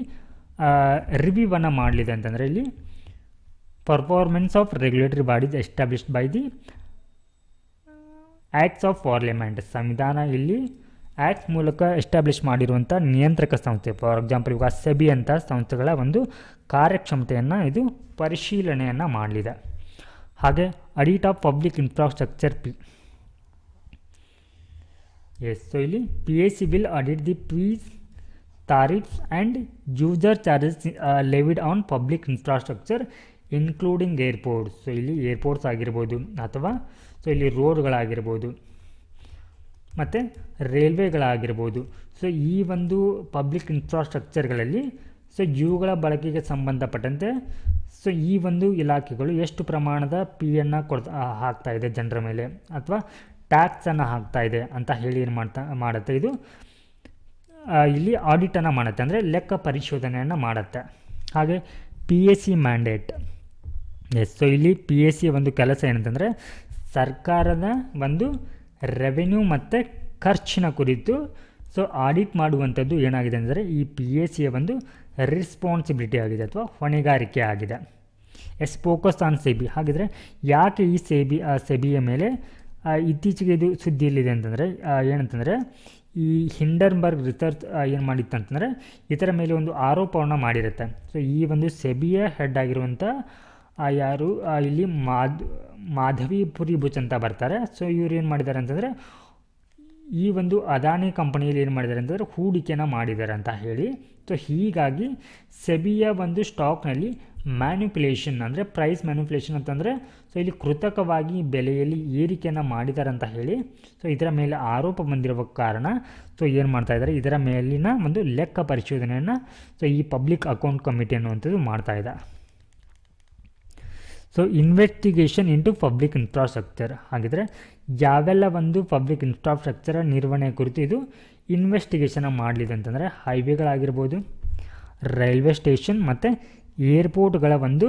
ರಿವ್ಯೂವನ್ನು ಮಾಡಲಿದೆ ಅಂತಂದರೆ, ಇಲ್ಲಿ performance of regulatory bodies established by the acts of parliament. ಸಂವಿಧಾನ ಇಲ್ಲಿ ಆ್ಯಕ್ಟ್ಸ್ ಮೂಲಕ ಎಸ್ಟಾಬ್ಲಿಷ್ ಮಾಡಿರುವಂಥ ನಿಯಂತ್ರಕ ಸಂಸ್ಥೆ, ಫಾರ್ ಎಕ್ಸಾಂಪಲ್ ಇವಾಗ ಸೆಬಿ ಅಂತ ಸಂಸ್ಥೆಗಳ ಒಂದು ಕಾರ್ಯಕ್ಷಮತೆಯನ್ನು ಇದು ಪರಿಶೀಲನೆಯನ್ನು ಮಾಡಲಿದೆ. ಹಾಗೆ audit of public infrastructure yes, so ಇಲ್ಲಿ PSC will audit the fees, tariffs and user charges levied on public infrastructure including airports. So ಇಲ್ಲಿ ಏರ್ಪೋರ್ಟ್ಸ್ ಆಗಿರ್ಬೋದು, ಅಥವಾ ಸೊ ಇಲ್ಲಿ ರೋಡ್ಗಳಾಗಿರ್ಬೋದು, ಮತ್ತು ರೈಲ್ವೆಗಳಾಗಿರ್ಬೋದು. ಸೊ ಈ ಒಂದು ಪಬ್ಲಿಕ್ ಇನ್ಫ್ರಾಸ್ಟ್ರಕ್ಚರ್ಗಳಲ್ಲಿ ಸೊ ಇವುಗಳ ಬಳಕೆಗೆ ಸಂಬಂಧಪಟ್ಟಂತೆ ಸೊ ಈ ಒಂದು ಇಲಾಖೆಗಳು ಎಷ್ಟು ಪ್ರಮಾಣದ ಫೀಯನ್ನು ಹಾಕ್ತಾಯಿದೆ ಜನರ ಮೇಲೆ, ಅಥವಾ ಟ್ಯಾಕ್ಸನ್ನು ಹಾಕ್ತಾಯಿದೆ ಅಂತ ಹೇಳಿ ಏನು ಮಾಡುತ್ತೆ ಇದು ಇಲ್ಲಿ ಆಡಿಟನ್ನು ಮಾಡುತ್ತೆ, ಅಂದರೆ ಲೆಕ್ಕ ಪರಿಶೋಧನೆಯನ್ನು ಮಾಡುತ್ತೆ. ಹಾಗೆ PSC ಮ್ಯಾಂಡೇಟ್. ಎಸ್, ಸೊ ಇಲ್ಲಿ PSC ಒಂದು ಕೆಲಸ ಏನಂತಂದರೆ, ಸರ್ಕಾರದ ಒಂದು ರೆವೆನ್ಯೂ ಮತ್ತು ಖರ್ಚಿನ ಕುರಿತು ಸೊ ಆಡಿಟ್ ಮಾಡುವಂಥದ್ದು ಏನಾಗಿದೆ ಅಂದರೆ ಈ PSCಯ ಒಂದು ರೆಸ್ಪಾನ್ಸಿಬಿಲಿಟಿ ಆಗಿದೆ ಅಥವಾ ಹೊಣೆಗಾರಿಕೆ ಆಗಿದೆ. Yes, focus on SEBI. ಹಾಗಿದ್ರೆ ಯಾಕೆ ಈ ಸೆಬಿಯ ಮೇಲೆ ಇತ್ತೀಚೆಗೆ ಇದು ಸುದ್ದಿಯಲ್ಲಿದೆ ಅಂತಂದರೆ, ಏನಂತಂದರೆ ಈ ಹಿಂಡನ್ಬರ್ಗ್ ರಿಸರ್ಚ್ ಏನು ಮಾಡಿತ್ತು ಅಂತಂದರೆ ಇದರ ಮೇಲೆ ಒಂದು ಆರೋಪವನ್ನು ಮಾಡಿರುತ್ತೆ. ಸೊ ಈ ಒಂದು ಸೆಬಿಯ ಹೆಡ್ ಆಗಿರುವಂಥ ಯಾರು ಇಲ್ಲಿ ಮಾಧವಿ ಪುರಿಬುಚ್ ಅಂತ ಬರ್ತಾರೆ. ಸೊ ಇವ್ರು ಏನು ಮಾಡಿದ್ದಾರೆ ಅಂತಂದರೆ, ಈ ಒಂದು ಅದಾನಿ ಕಂಪನಿಯಲ್ಲಿ ಏನು ಮಾಡಿದ್ದಾರೆ ಅಂತಂದರೆ ಹೂಡಿಕೆನ ಮಾಡಿದ್ದಾರೆ ಅಂತ ಹೇಳಿ. ಸೊ ಹೀಗಾಗಿ ಸೆಬಿಯ ಒಂದು ಸ್ಟಾಕ್ನಲ್ಲಿ ಮ್ಯಾನ್ಯುಪ್ಯುಲೇಷನ್, ಅಂದರೆ ಪ್ರೈಸ್ ಮ್ಯಾನ್ಯುಪ್ಯುಲೇಷನ್ ಅಂತಂದರೆ ಸೊ ಇಲ್ಲಿ ಕೃತಕವಾಗಿ ಬೆಲೆಯಲ್ಲಿ ಏರಿಕೆಯನ್ನು ಮಾಡಿದ್ದಾರೆ ಅಂತ ಹೇಳಿ ಸೊ ಇದರ ಮೇಲೆ ಆರೋಪ ಬಂದಿರುವ ಕಾರಣ ಸೊ ಏನು ಮಾಡ್ತಾಯಿದ್ದಾರೆ, ಇದರ ಮೇಲಿನ ಒಂದು ಲೆಕ್ಕ ಪರಿಶೋಧನೆಯನ್ನು ಸೊ ಈ ಪಬ್ಲಿಕ್ ಅಕೌಂಟ್ ಕಮಿಟಿ ಅನ್ನುವಂಥದ್ದು ಮಾಡ್ತಾಯಿದೆ. So investigation into public infrastructure. ಹಾಗಿದ್ರೆ ಯಾವೆಲ್ಲ ಒಂದು ಪಬ್ಲಿಕ್ ಇನ್ಫ್ರಾಸ್ಟ್ರಕ್ಚರ ನಿರ್ವಹಣೆ ಕುರಿತು ಇದು ಇನ್ವೆಸ್ಟಿಗೇಷನ್ ಮಾಡಲಿದೆ ಅಂತಂದರೆ, ಹೈವೇಗಳಾಗಿರ್ಬೋದು, ರೈಲ್ವೆ ಸ್ಟೇಷನ್ ಮತ್ತು ಏರ್ಪೋರ್ಟ್ಗಳ ಒಂದು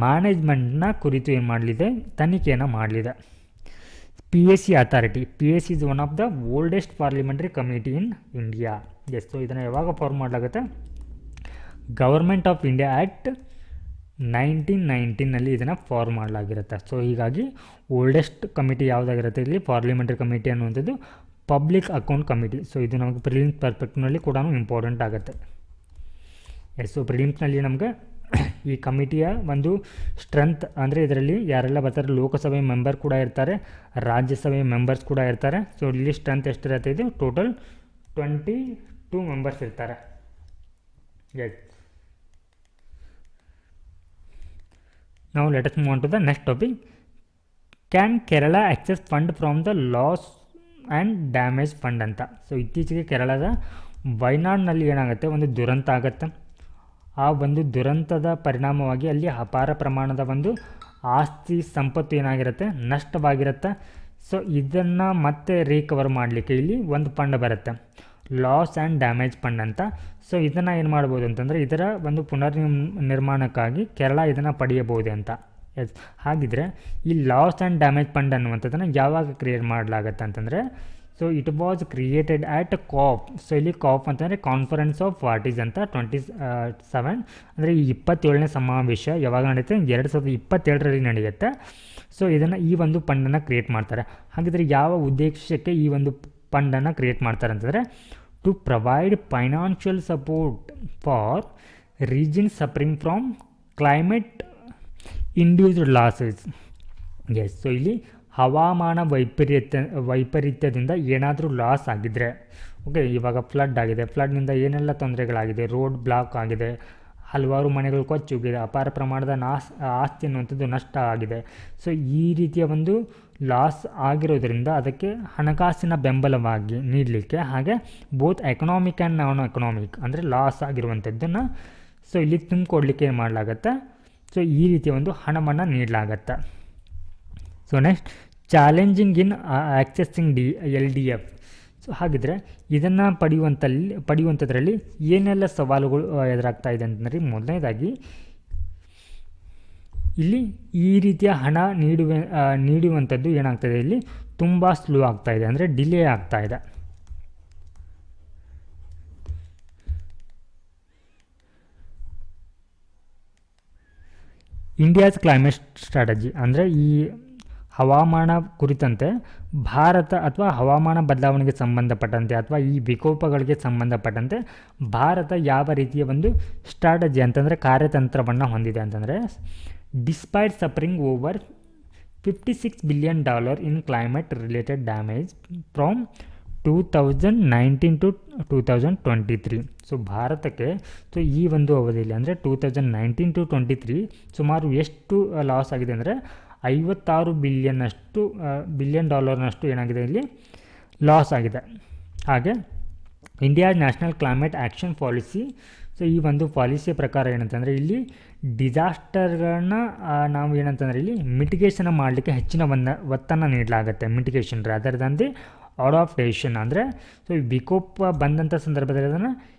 ಮ್ಯಾನೇಜ್ಮೆಂಟ್ನ ಕುರಿತು ಏನು ಮಾಡಲಿದೆ, ತನಿಖೆಯನ್ನು ಮಾಡಲಿದೆ. PSC authority. PSC is one of the oldest parliamentary committee in India. Yes, so ಇದನ್ನು ಯಾವಾಗ ಫಾರ್ಮ್ ಮಾಡಲಾಗುತ್ತೆ, ಗವರ್ಮೆಂಟ್ ಆಫ್ ಇಂಡಿಯಾ ಆ್ಯಕ್ಟ್ 1919ನಲ್ಲಿ ಇದನ್ನು ಫಾರ್ಮ್ ಮಾಡಲಾಗಿರುತ್ತೆ. ಸೊ ಹೀಗಾಗಿ ಓಲ್ಡೆಸ್ಟ್ ಕಮಿಟಿ ಯಾವುದಾಗಿರುತ್ತೆ ಇಲ್ಲಿ ಪಾರ್ಲಿಮೆಂಟ್ರಿ ಕಮಿಟಿ ಅನ್ನುವಂಥದ್ದು ಪಬ್ಲಿಕ್ ಅಕೌಂಟ್ ಕಮಿಟಿ. ಸೊ ಇದು ನಮಗೆ ಪ್ರಿಲಿಮ್ಸ್ ಪರ್ಸ್ಪೆಕ್ಟಿವ್ನಲ್ಲಿ ಕೂಡ ಇಂಪಾರ್ಟೆಂಟ್ ಆಗುತ್ತೆ. ಎಸ್, ಸೊ ಪ್ರಿಲಿಮ್ಸ್ನಲ್ಲಿ ನಮಗೆ ಈ ಕಮಿಟಿಯ ಒಂದು ಸ್ಟ್ರೆಂತ್ ಅಂದರೆ ಇದರಲ್ಲಿ ಯಾರೆಲ್ಲ ಬರ್ತಾರೆ, ಲೋಕಸಭೆ ಮೆಂಬರ್ ಕೂಡ ಇರ್ತಾರೆ, ರಾಜ್ಯಸಭೆ ಮೆಂಬರ್ಸ್ ಕೂಡ ಇರ್ತಾರೆ. ಸೊ ಇಲ್ಲಿ ಸ್ಟ್ರೆಂತ್ ಎಷ್ಟಿರುತ್ತೆ, ಇದು ಟೋಟಲ್ 22 ಮೆಂಬರ್ಸ್ ಇರ್ತಾರೆ. ಎಸ್, ನಾವು let us move on to the next topic. Can Kerala access fund from the loss and damage fund ಅಂತ. ಸೊ ಇತ್ತೀಚೆಗೆ ಕೇರಳದ ವಯನಾಡ್ನಲ್ಲಿ ಏನಾಗುತ್ತೆ, ಒಂದು ದುರಂತ ಆಗುತ್ತೆ. ಆ ಒಂದು ದುರಂತದ ಪರಿಣಾಮವಾಗಿ ಅಲ್ಲಿ ಅಪಾರ ಪ್ರಮಾಣದ ಒಂದು ಆಸ್ತಿ ಸಂಪತ್ತು ಏನಾಗಿರುತ್ತೆ, ನಷ್ಟವಾಗಿರುತ್ತೆ. ಸೊ ಇದನ್ನು ಮತ್ತೆ ರಿಕವರ್ ಮಾಡಲಿಕ್ಕೆ ಇಲ್ಲಿ ಒಂದು ಫಂಡ್ ಬರುತ್ತೆ, ಲಾಸ್ ಆ್ಯಂಡ್ ಡ್ಯಾಮೇಜ್ ಫಂಡ್ ಅಂತ. ಸೊ ಇದನ್ನು ಏನು ಮಾಡ್ಬೋದು ಅಂತಂದರೆ, ಇದರ ಒಂದು ನಿರ್ಮಾಣಕ್ಕಾಗಿ ಕೇರಳ ಇದನ್ನು ಪಡೆಯಬಹುದು ಅಂತ. ಎಸ್, ಹಾಗಿದ್ರೆ ಈ ಲಾಸ್ ಆ್ಯಂಡ್ ಡ್ಯಾಮೇಜ್ ಫಂಡ್ ಅನ್ನುವಂಥದ್ದನ್ನು ಯಾವಾಗ ಕ್ರಿಯೇಟ್ ಮಾಡಲಾಗತ್ತೆ ಅಂತಂದರೆ, so it was created at COP. So ಇಲ್ಲಿ ಕಾಪ್ ಅಂತಂದರೆ ಕಾನ್ಫರೆನ್ಸ್ ಆಫ್ ಪಾರ್ಟೀಸ್ ಅಂತ 27 ಅಂದರೆ ಈ 27ನೇ ಸಮಾವೇಶ ಯಾವಾಗ ನಡೆಯುತ್ತೆ, 2027ರಲ್ಲಿ ನಡೆಯುತ್ತೆ. ಸೊ ಇದನ್ನು ಈ ಒಂದು ಫಂಡನ್ನು ಕ್ರಿಯೇಟ್ ಮಾಡ್ತಾರೆ. ಹಾಗಿದ್ರೆ ಯಾವ ಉದ್ದೇಶಕ್ಕೆ ಈ ಒಂದು ಫಂಡನ್ನು ಕ್ರಿಯೇಟ್ ಮಾಡ್ತಾರೆ ಅಂತಂದರೆ, to provide financial support for region suffering from climate induced losses. Yes, so ಇಲ್ಲಿ ಹವಾಮಾನ ವೈಪರೀತ್ಯದಿಂದ ಏನಾದರೂ ಲಾಸ್ ಆಗಿದ್ದರೆ, ಓಕೆ, ಇವಾಗ ಫ್ಲಡ್ ಆಗಿದೆ, ಫ್ಲಡ್ನಿಂದ ಏನೆಲ್ಲ ತೊಂದರೆಗಳಾಗಿದೆ, ರೋಡ್ ಬ್ಲಾಕ್ ಆಗಿದೆ, ಹಲವಾರು ಮನೆಗಳು ಕೊಚ್ಚೋಗಿದೆ, ಅಪಾರ ಪ್ರಮಾಣದ ಆಸ್ತಿ ಅನ್ನುವಂಥದ್ದು ನಷ್ಟ ಆಗಿದೆ. ಸೊ ಈ ರೀತಿಯ ಒಂದು ಲಾಸ್ ಆಗಿರೋದ್ರಿಂದ ಅದಕ್ಕೆ ಹಣಕಾಸಿನ ಬೆಂಬಲವಾಗಿ ನೀಡಲಿಕ್ಕೆ, ಹಾಗೆ both economic and non economic ಅಂದರೆ ಲಾಸ್ ಆಗಿರುವಂಥದ್ದನ್ನು ಸೊ ಇಲ್ಲಿ ತುಂಬಿಕೊಡ್ಲಿಕ್ಕೆ ಏನು ಮಾಡಲಾಗತ್ತೆ, ಸೊ ಈ ರೀತಿಯ ಒಂದು ಹಣವನ್ನು ನೀಡಲಾಗತ್ತೆ. ಸೊ ನೆಕ್ಸ್ಟ್ ಚಾಲೆಂಜಿಂಗ್ ಇನ್ ಆಕ್ಸೆಸಿಂಗ್ LDF. ಸೊ ಹಾಗಿದ್ರೆ ಇದನ್ನು ಪಡೆಯುವಂಥದ್ರಲ್ಲಿ ಏನೆಲ್ಲ ಸವಾಲುಗಳು ಎದುರಾಗ್ತಾ ಇದೆ ಅಂತಂದರೆ, ಮೊದಲನೇದಾಗಿ ಇಲ್ಲಿ ಈ ರೀತಿಯ ಹಣ ನೀಡುವಂಥದ್ದು ಏನಾಗ್ತಾಯಿದೆ, ಇಲ್ಲಿ ತುಂಬ ಸ್ಲೋ ಆಗ್ತಾಯಿದೆ, ಅಂದರೆ ಡಿಲೇ ಆಗ್ತಾಯಿದೆ. ಇಂಡಿಯಾಸ್ ಕ್ಲೈಮೇಟ್ ಸ್ಟ್ರಾಟಜಿ ಅಂದರೆ ಈ ಹವಾಮಾನ ಕುರಿತಂತೆ ಭಾರತ ಅಥವಾ ಹವಾಮಾನ ಬದಲಾವಣೆಗೆ ಸಂಬಂಧಪಟ್ಟಂತೆ ಅಥವಾ ಈ ವಿಕೋಪಗಳಿಗೆ ಸಂಬಂಧಪಟ್ಟಂತೆ ಭಾರತ ಯಾವ ರೀತಿಯ ಒಂದು ಸ್ಟ್ರಾಟಜಿ ಅಂತಂದರೆ ಕಾರ್ಯತಂತ್ರವನ್ನು ಹೊಂದಿದೆ ಅಂತಂದರೆ, despite suffering over $56 billion in climate related damage from 2019 to 2023. So ಭಾರತಕ್ಕೆ ಸೊ ಈ ಒಂದು ಅವಧಿಯಲ್ಲಿ ಅಂದರೆ 2019 to 2023 ಸುಮಾರು ಎಷ್ಟು ಲಾಸ್ ಆಗಿದೆ ಅಂದರೆ $56 ಬಿಲಿಯನ್ ಏನಾಗಿದೆ ಇಲ್ಲಿ ಲಾಸ್ ಆಗಿದೆ. ಹಾಗೆ India national climate action policy. So ಈ ಒಂದು ಪಾಲಿಸಿಯ ಪ್ರಕಾರ ಏನಂತಂದರೆ, ಇಲ್ಲಿ ಡಿಸಾಸ್ಟರ್ಗಳನ್ನ ನಾವು ಏನಂತಂದರೆ ಇಲ್ಲಿ ಮಿಟಿಗೇಷನ್ ಮಾಡಲಿಕ್ಕೆ ಹೆಚ್ಚಿನ ಒತ್ತನ್ನು ನೀಡಲಾಗುತ್ತೆ. Mitigation rather than the adaptation. ಅಂದರೆ ಸೊ ಈ ವಿಕೋಪ ಬಂದಂಥ ಸಂದರ್ಭದಲ್ಲಿ ಅದನ್ನು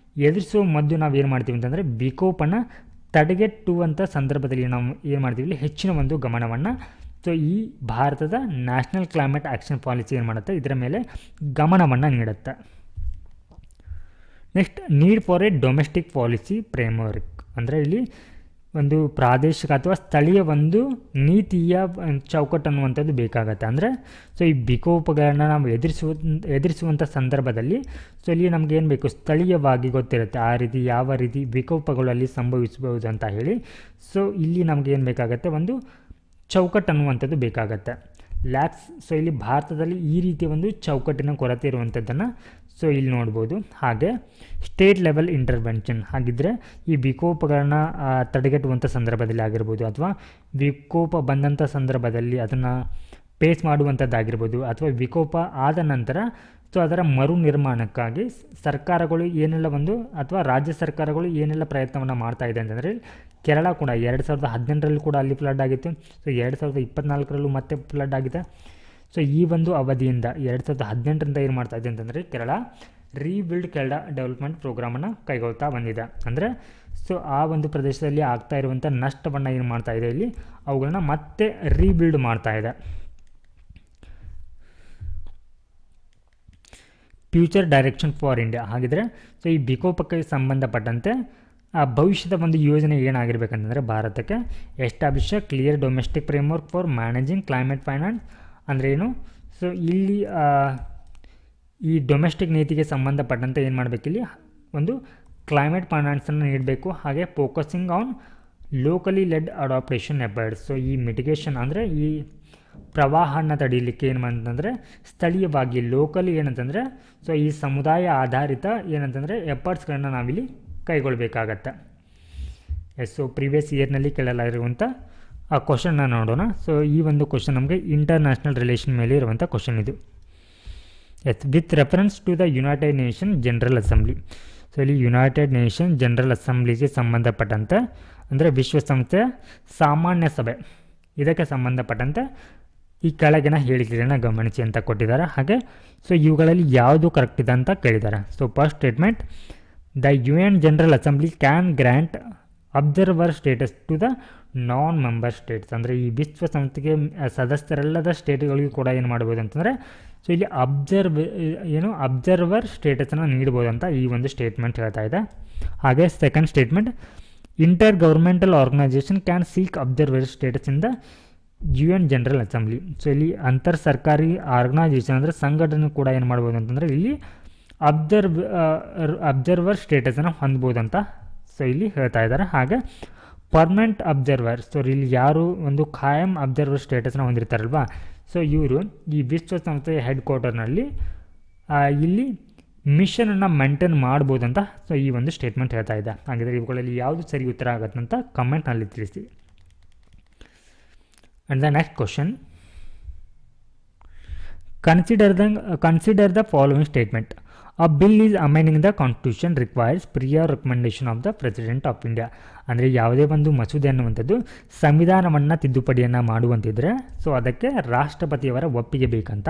ಎದುರಿಸುವ ಮೊದಲು ನಾವು ಏನು ಮಾಡ್ತೀವಿ ಅಂತಂದರೆ, ವಿಕೋಪನ ತಡೆಗಟ್ಟುವಂಥ ಸಂದರ್ಭದಲ್ಲಿ ನಾವು ಏನು ಮಾಡ್ತೀವಿ, ಇಲ್ಲಿ ಹೆಚ್ಚಿನ ಒಂದು ಗಮನವನ್ನು ಸೊ ಈ ಭಾರತದ ನ್ಯಾಷನಲ್ ಕ್ಲೈಮೇಟ್ ಆ್ಯಕ್ಷನ್ ಪಾಲಿಸಿ ಏನು ಮಾಡುತ್ತೆ, ಇದರ ಮೇಲೆ ಗಮನವನ್ನು ನೀಡುತ್ತೆ. Next need for A domestic policy framework. ಅಂದರೆ ಇಲ್ಲಿ ಒಂದು ಪ್ರಾದೇಶಿಕ ಅಥವಾ ಸ್ಥಳೀಯ ಒಂದು ನೀತಿಯ ಚೌಕಟ್ಟು ಅನ್ನುವಂಥದ್ದು ಬೇಕಾಗತ್ತೆ. ಅಂದರೆ ಸೊ ಈ ವಿಕೋಪಗಳನ್ನು ನಾವು ಎದುರಿಸುವಂಥ ಸಂದರ್ಭದಲ್ಲಿ ಸೊ ಇಲ್ಲಿ ನಮ್ಗೆ ಏನು ಬೇಕು, ಸ್ಥಳೀಯವಾಗಿ ಗೊತ್ತಿರುತ್ತೆ ಆ ರೀತಿ ಯಾವ ರೀತಿ ವಿಕೋಪಗಳಲ್ಲಿ ಸಂಭವಿಸಬಹುದು ಅಂತ ಹೇಳಿ. ಸೊ ಇಲ್ಲಿ ನಮ್ಗೆ ಏನು ಬೇಕಾಗತ್ತೆ, ಒಂದು ಚೌಕಟ್ಟು ಅನ್ನುವಂಥದ್ದು ಬೇಕಾಗತ್ತೆ. ಸೊ ಇಲ್ಲಿ ಭಾರತದಲ್ಲಿ ಈ ರೀತಿಯ ಒಂದು ಚೌಕಟ್ಟಿನ ಕೊರತೆ ಇರುವಂಥದ್ದನ್ನು ಸೊ ಇಲ್ಲಿ ನೋಡ್ಬೋದು. ಹಾಗೆ ಸ್ಟೇಟ್ ಲೆವೆಲ್ ಇಂಟರ್ವೆನ್ಷನ್. ಹಾಗಿದ್ದರೆ ಈ ವಿಕೋಪಗಳನ್ನ ತಡೆಗಟ್ಟುವಂಥ ಸಂದರ್ಭದಲ್ಲಿ ಆಗಿರ್ಬೋದು, ಅಥವಾ ವಿಕೋಪ ಬಂದಂಥ ಸಂದರ್ಭದಲ್ಲಿ ಅದನ್ನು ಫೇಸ್ ಮಾಡುವಂಥದ್ದಾಗಿರ್ಬೋದು, ಅಥವಾ ವಿಕೋಪ ಆದ ನಂತರ ಸೊ ಅದರ ಮರು ನಿರ್ಮಾಣಕ್ಕಾಗಿ ಸರ್ಕಾರಗಳು ಏನೆಲ್ಲ ಅಥವಾ ರಾಜ್ಯ ಸರ್ಕಾರಗಳು ಏನೆಲ್ಲ ಪ್ರಯತ್ನವನ್ನು ಮಾಡ್ತಾ ಇದೆ ಅಂತಂದರೆ, ಕೇರಳ ಕೂಡ 2018ರಲ್ಲಿ ಕೂಡ ಅಲ್ಲಿ ಫ್ಲಡ್ ಆಗಿತ್ತು. ಸೊ 2024ರಲ್ಲೂ ಮತ್ತೆ ಫ್ಲಡ್ ಆಗಿದೆ. ಸೊ ಈ ಒಂದು ಅವಧಿಯಿಂದ 2018ರಿಂದ ಏನು ಮಾಡ್ತಾ ಇದೆ ಅಂತಂದರೆ, ಕೇರಳ ರೀಬಿಲ್ಡ್ ಕೇರಳ ಡೆವಲಪ್ಮೆಂಟ್ ಪ್ರೋಗ್ರಾಮನ್ನು ಕೈಗೊಳ್ತಾ ಬಂದಿದೆ. ಅಂದರೆ ಸೊ ಆ ಒಂದು ಪ್ರದೇಶದಲ್ಲಿ ಆಗ್ತಾ ಇರುವಂಥ ನಷ್ಟವನ್ನು ಏನು ಮಾಡ್ತಾ ಇದೆ, ಇಲ್ಲಿ ಅವುಗಳನ್ನ ಮತ್ತೆ ರೀಬಿಲ್ಡ್ ಮಾಡ್ತಾ ಇದೆ. Future direction for India. ಹಾಗಿದ್ರೆ ಸೊ ಈ ವಿಕೋಪಕ್ಕೆ ಸಂಬಂಧಪಟ್ಟಂತೆ ಭವಿಷ್ಯದ ಒಂದು ಯೋಜನೆ ಏನಾಗಿರ್ಬೇಕಂತಂದರೆ, ಭಾರತಕ್ಕೆ establish a clear domestic framework for managing climate finance. ಅಂದರೆ ಏನು, ಸೊ ಇಲ್ಲಿ ಈ ಡೊಮೆಸ್ಟಿಕ್ ನೀತಿಗೆ ಸಂಬಂಧಪಟ್ಟಂತೆ ಏನು ಮಾಡಬೇಕಿಲ್ಲಿ, ಒಂದು ಕ್ಲೈಮೇಟ್ ಫೈನಾನ್ಸನ್ನು ನೀಡಬೇಕು. ಹಾಗೆ focusing on locally led adaptation efforts. So ಈ ಮಿಟಿಗೇಷನ್ ಅಂದರೆ ಈ ಪ್ರವಾಹನ ತಡೀಲಿಕ್ಕೆ ಏನು ಅಂತಂದರೆ, ಸ್ಥಳೀಯವಾಗಿ ಲೋಕಲಿ ಏನಂತಂದರೆ ಸೊ ಈ ಸಮುದಾಯ ಆಧಾರಿತ ಏನಂತಂದರೆ ಎಫರ್ಟ್ಸ್ಗಳನ್ನ ನಾವಿಲ್ಲಿ ಕೈಗೊಳ್ಳಬೇಕಾಗತ್ತೆ. ಸೊ ಪ್ರೀವಿಯಸ್ ಇಯರ್ನಲ್ಲಿ ಕೇಳಲಾಗಿರುವಂಥ ಆ ಕ್ವಶನ್ನ ನೋಡೋಣ. ಸೊ ಈ ಒಂದು ಕ್ವಶನ್ ನಮಗೆ ಇಂಟರ್ನ್ಯಾಷನಲ್ ರಿಲೇಷನ್ ಮೇಲೆ ಇರುವಂಥ ಕ್ವಶನ್ ಇದು. With reference to the United Nation General Assembly. So ಇಲ್ಲಿ ಯುನೈಟೆಡ್ ನೇಷನ್ ಜನರಲ್ ಅಸೆಂಬ್ಲಿಗೆ ಸಂಬಂಧಪಟ್ಟಂತೆ, ಅಂದರೆ ವಿಶ್ವಸಂಸ್ಥೆಯ ಸಾಮಾನ್ಯ ಸಭೆ, ಇದಕ್ಕೆ ಸಂಬಂಧಪಟ್ಟಂತೆ ಈ ಕೆಳಗಿನ ಹೇಳಿಕೆಗಳನ್ನ ಗಮನಿಸಿ ಅಂತ ಕೊಟ್ಟಿದ್ದಾರೆ. ಹಾಗೆ ಸೊ ಇವುಗಳಲ್ಲಿ ಯಾವುದು ಕರೆಕ್ಟ್ ಇದೆ ಅಂತ ಕೇಳಿದ್ದಾರೆ. So first statement, the UN General Assembly can grant observer status to the non member states. ಅಂದರೆ ಈ ವಿಶ್ವಸಂಸ್ಥೆಗೆ ಸದಸ್ಯರಲ್ಲದ ಸ್ಟೇಟ್ಗಳಿಗೂ ಕೂಡ ಏನು ಮಾಡ್ಬೋದು ಅಂತಂದರೆ, ಸೊ ಇಲ್ಲಿ ಅಬ್ಸರ್ವರ್ ಸ್ಟೇಟಸನ್ನು ನೀಡ್ಬೋದು ಅಂತ ಈ ಒಂದು ಸ್ಟೇಟ್ಮೆಂಟ್ ಹೇಳ್ತಾ ಇದೆ. ಹಾಗೆ second statement, inter governmental organization can seek observer status in the UN General Assembly. So ಇಲ್ಲಿ ಅಂತರ್ ಸರ್ಕಾರಿ ಆರ್ಗನೈಸೇಷನ್ ಅಂದರೆ ಸಂಘಟನೆ ಕೂಡ ಏನು ಮಾಡ್ಬೋದು ಅಂತಂದರೆ ಇಲ್ಲಿ ಅಬ್ಸರ್ವರ್ ಸ್ಟೇಟಸನ್ನು ಹೊಂದ್ಬೋದು ಅಂತ ಸೊ ಇಲ್ಲಿ ಹೇಳ್ತಾ ಇದ್ದಾರೆ. ಹಾಗೆ ಪರ್ಮನೆಂಟ್ ಅಬ್ಸರ್ವರ್, ಸೊ ಇಲ್ಲಿ ಯಾರು ಒಂದು ಖಾಯಂ ಅಬ್ಸರ್ವರ್ ಸ್ಟೇಟಸ್ನ ಹೊಂದಿರ್ತಾರಲ್ವ, ಸೊ ಇವರು ಈ ವಿಶ್ವಸಂಸ್ಥೆಯ ಹೆಡ್ ಕ್ವಾರ್ಟರ್ನಲ್ಲಿ ಇಲ್ಲಿ ಮಿಷನನ್ನು ಮೇಂಟೈನ್ ಮಾಡ್ಬೋದು ಅಂತ ಸೊ ಈ ಒಂದು ಸ್ಟೇಟ್ಮೆಂಟ್ ಹೇಳ್ತಾ ಇದೆ. ಹಾಗಿದ್ರೆ ಇವುಗಳಲ್ಲಿ ಯಾವುದು ಸರಿ ಉತ್ತರ ಆಗುತ್ತೆ ಅಂತ ಕಮೆಂಟ್ನಲ್ಲಿ ತಿಳಿಸಿ. And the next question, consider the following statement. A bill is amending the constitution requires prior recommendation of the president of India. ಅಂದರೆ ಯಾವುದೇ ಒಂದು ಮಸೂದೆ ಅನ್ನುವಂಥದ್ದು ಸಂವಿಧಾನವನ್ನು ತಿದ್ದುಪಡಿಯನ್ನು ಮಾಡುವಂತಿದ್ರೆ ಸೊ ಅದಕ್ಕೆ ರಾಷ್ಟ್ರಪತಿಯವರ ಒಪ್ಪಿಗೆ ಬೇಕಂತ.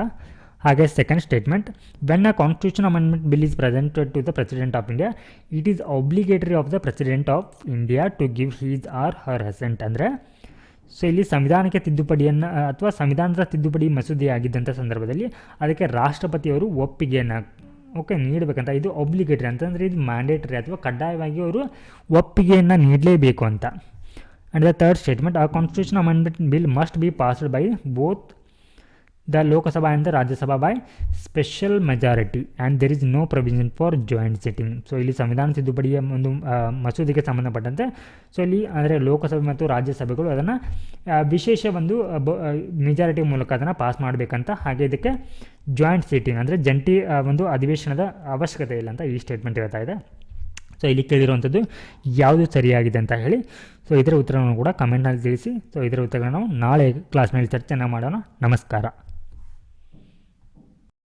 ಹಾಗೆ second statement, when a constitution amendment bill is presented to the president of India it is obligatory of the president of India to give his or her assent. ಅಂದರೆ ಸೊ ಇಲ್ಲಿ ಸಂವಿಧಾನಕ್ಕೆ ತಿದ್ದುಪಡಿಯನ್ನು ಅಥವಾ ಸಂವಿಧಾನದ ತಿದ್ದುಪಡಿ ಮಸೂದೆ ಆಗಿದ್ದಂಥ ಸಂದರ್ಭದಲ್ಲಿ ಅದಕ್ಕೆ ರಾಷ್ಟ್ರಪತಿಯವರು ಒಪ್ಪಿಗೆಯನ್ನು ನೀಡಬೇಕಂತ. ಇದು ಒಬ್ಲಿಗೇಟರಿ ಅಂತಂದರೆ ಇದು ಮ್ಯಾಂಡೇಟರಿ ಅಥವಾ ಕಡ್ಡಾಯವಾಗಿ ಅವರು ಒಪ್ಪಿಗೆಯನ್ನು ನೀಡಲೇಬೇಕು ಅಂತ. And the third statement, a constitution amendment bill must be passed by both the Lok Sabha and the Rajya Sabha by special majority and there is no provision for joint sitting. So ಇಲ್ಲಿ ಸಂವಿಧಾನ ತಿದ್ದುಪಡಿಯ ಒಂದು ಮಸೂದೆಗೆ ಸಂಬಂಧಪಟ್ಟಂತೆ ಸೊ ಇಲ್ಲಿ ಅಂದರೆ ಲೋಕಸಭೆ ಮತ್ತು ರಾಜ್ಯಸಭೆಗಳು ಅದನ್ನು ವಿಶೇಷ ಒಂದು ಮೆಜಾರಿಟಿ ಮೂಲಕ ಅದನ್ನು ಪಾಸ್ ಮಾಡಬೇಕಂತ. ಹಾಗೆ ಇದಕ್ಕೆ ಜಾಯಿಂಟ್ ಸಿಟ್ಟಿಂಗ್ ಅಂದರೆ ಜಂಟಿ ಒಂದು ಅಧಿವೇಶನದ ಅವಶ್ಯಕತೆ ಇಲ್ಲ ಅಂತ ಈ ಸ್ಟೇಟ್ಮೆಂಟ್ ಹೇಳ್ತಾ ಇದೆ. ಸೊ ಇಲ್ಲಿ ಕೇಳಿರುವಂಥದ್ದು ಯಾವುದು ಸರಿಯಾಗಿದೆ ಅಂತ ಹೇಳಿ ಸೊ ಇದರ ಉತ್ತರವನ್ನು ಕೂಡ ಕಮೆಂಟ್ನಲ್ಲಿ ತಿಳಿಸಿ. ಸೊ ಇದರ ಉತ್ತರಗಳನ್ನು ನಾವು ನಾಳೆ ಕ್ಲಾಸ್ನಲ್ಲಿ ಚರ್ಚೆಯನ್ನು ಮಾಡೋಣ. ನಮಸ್ಕಾರ.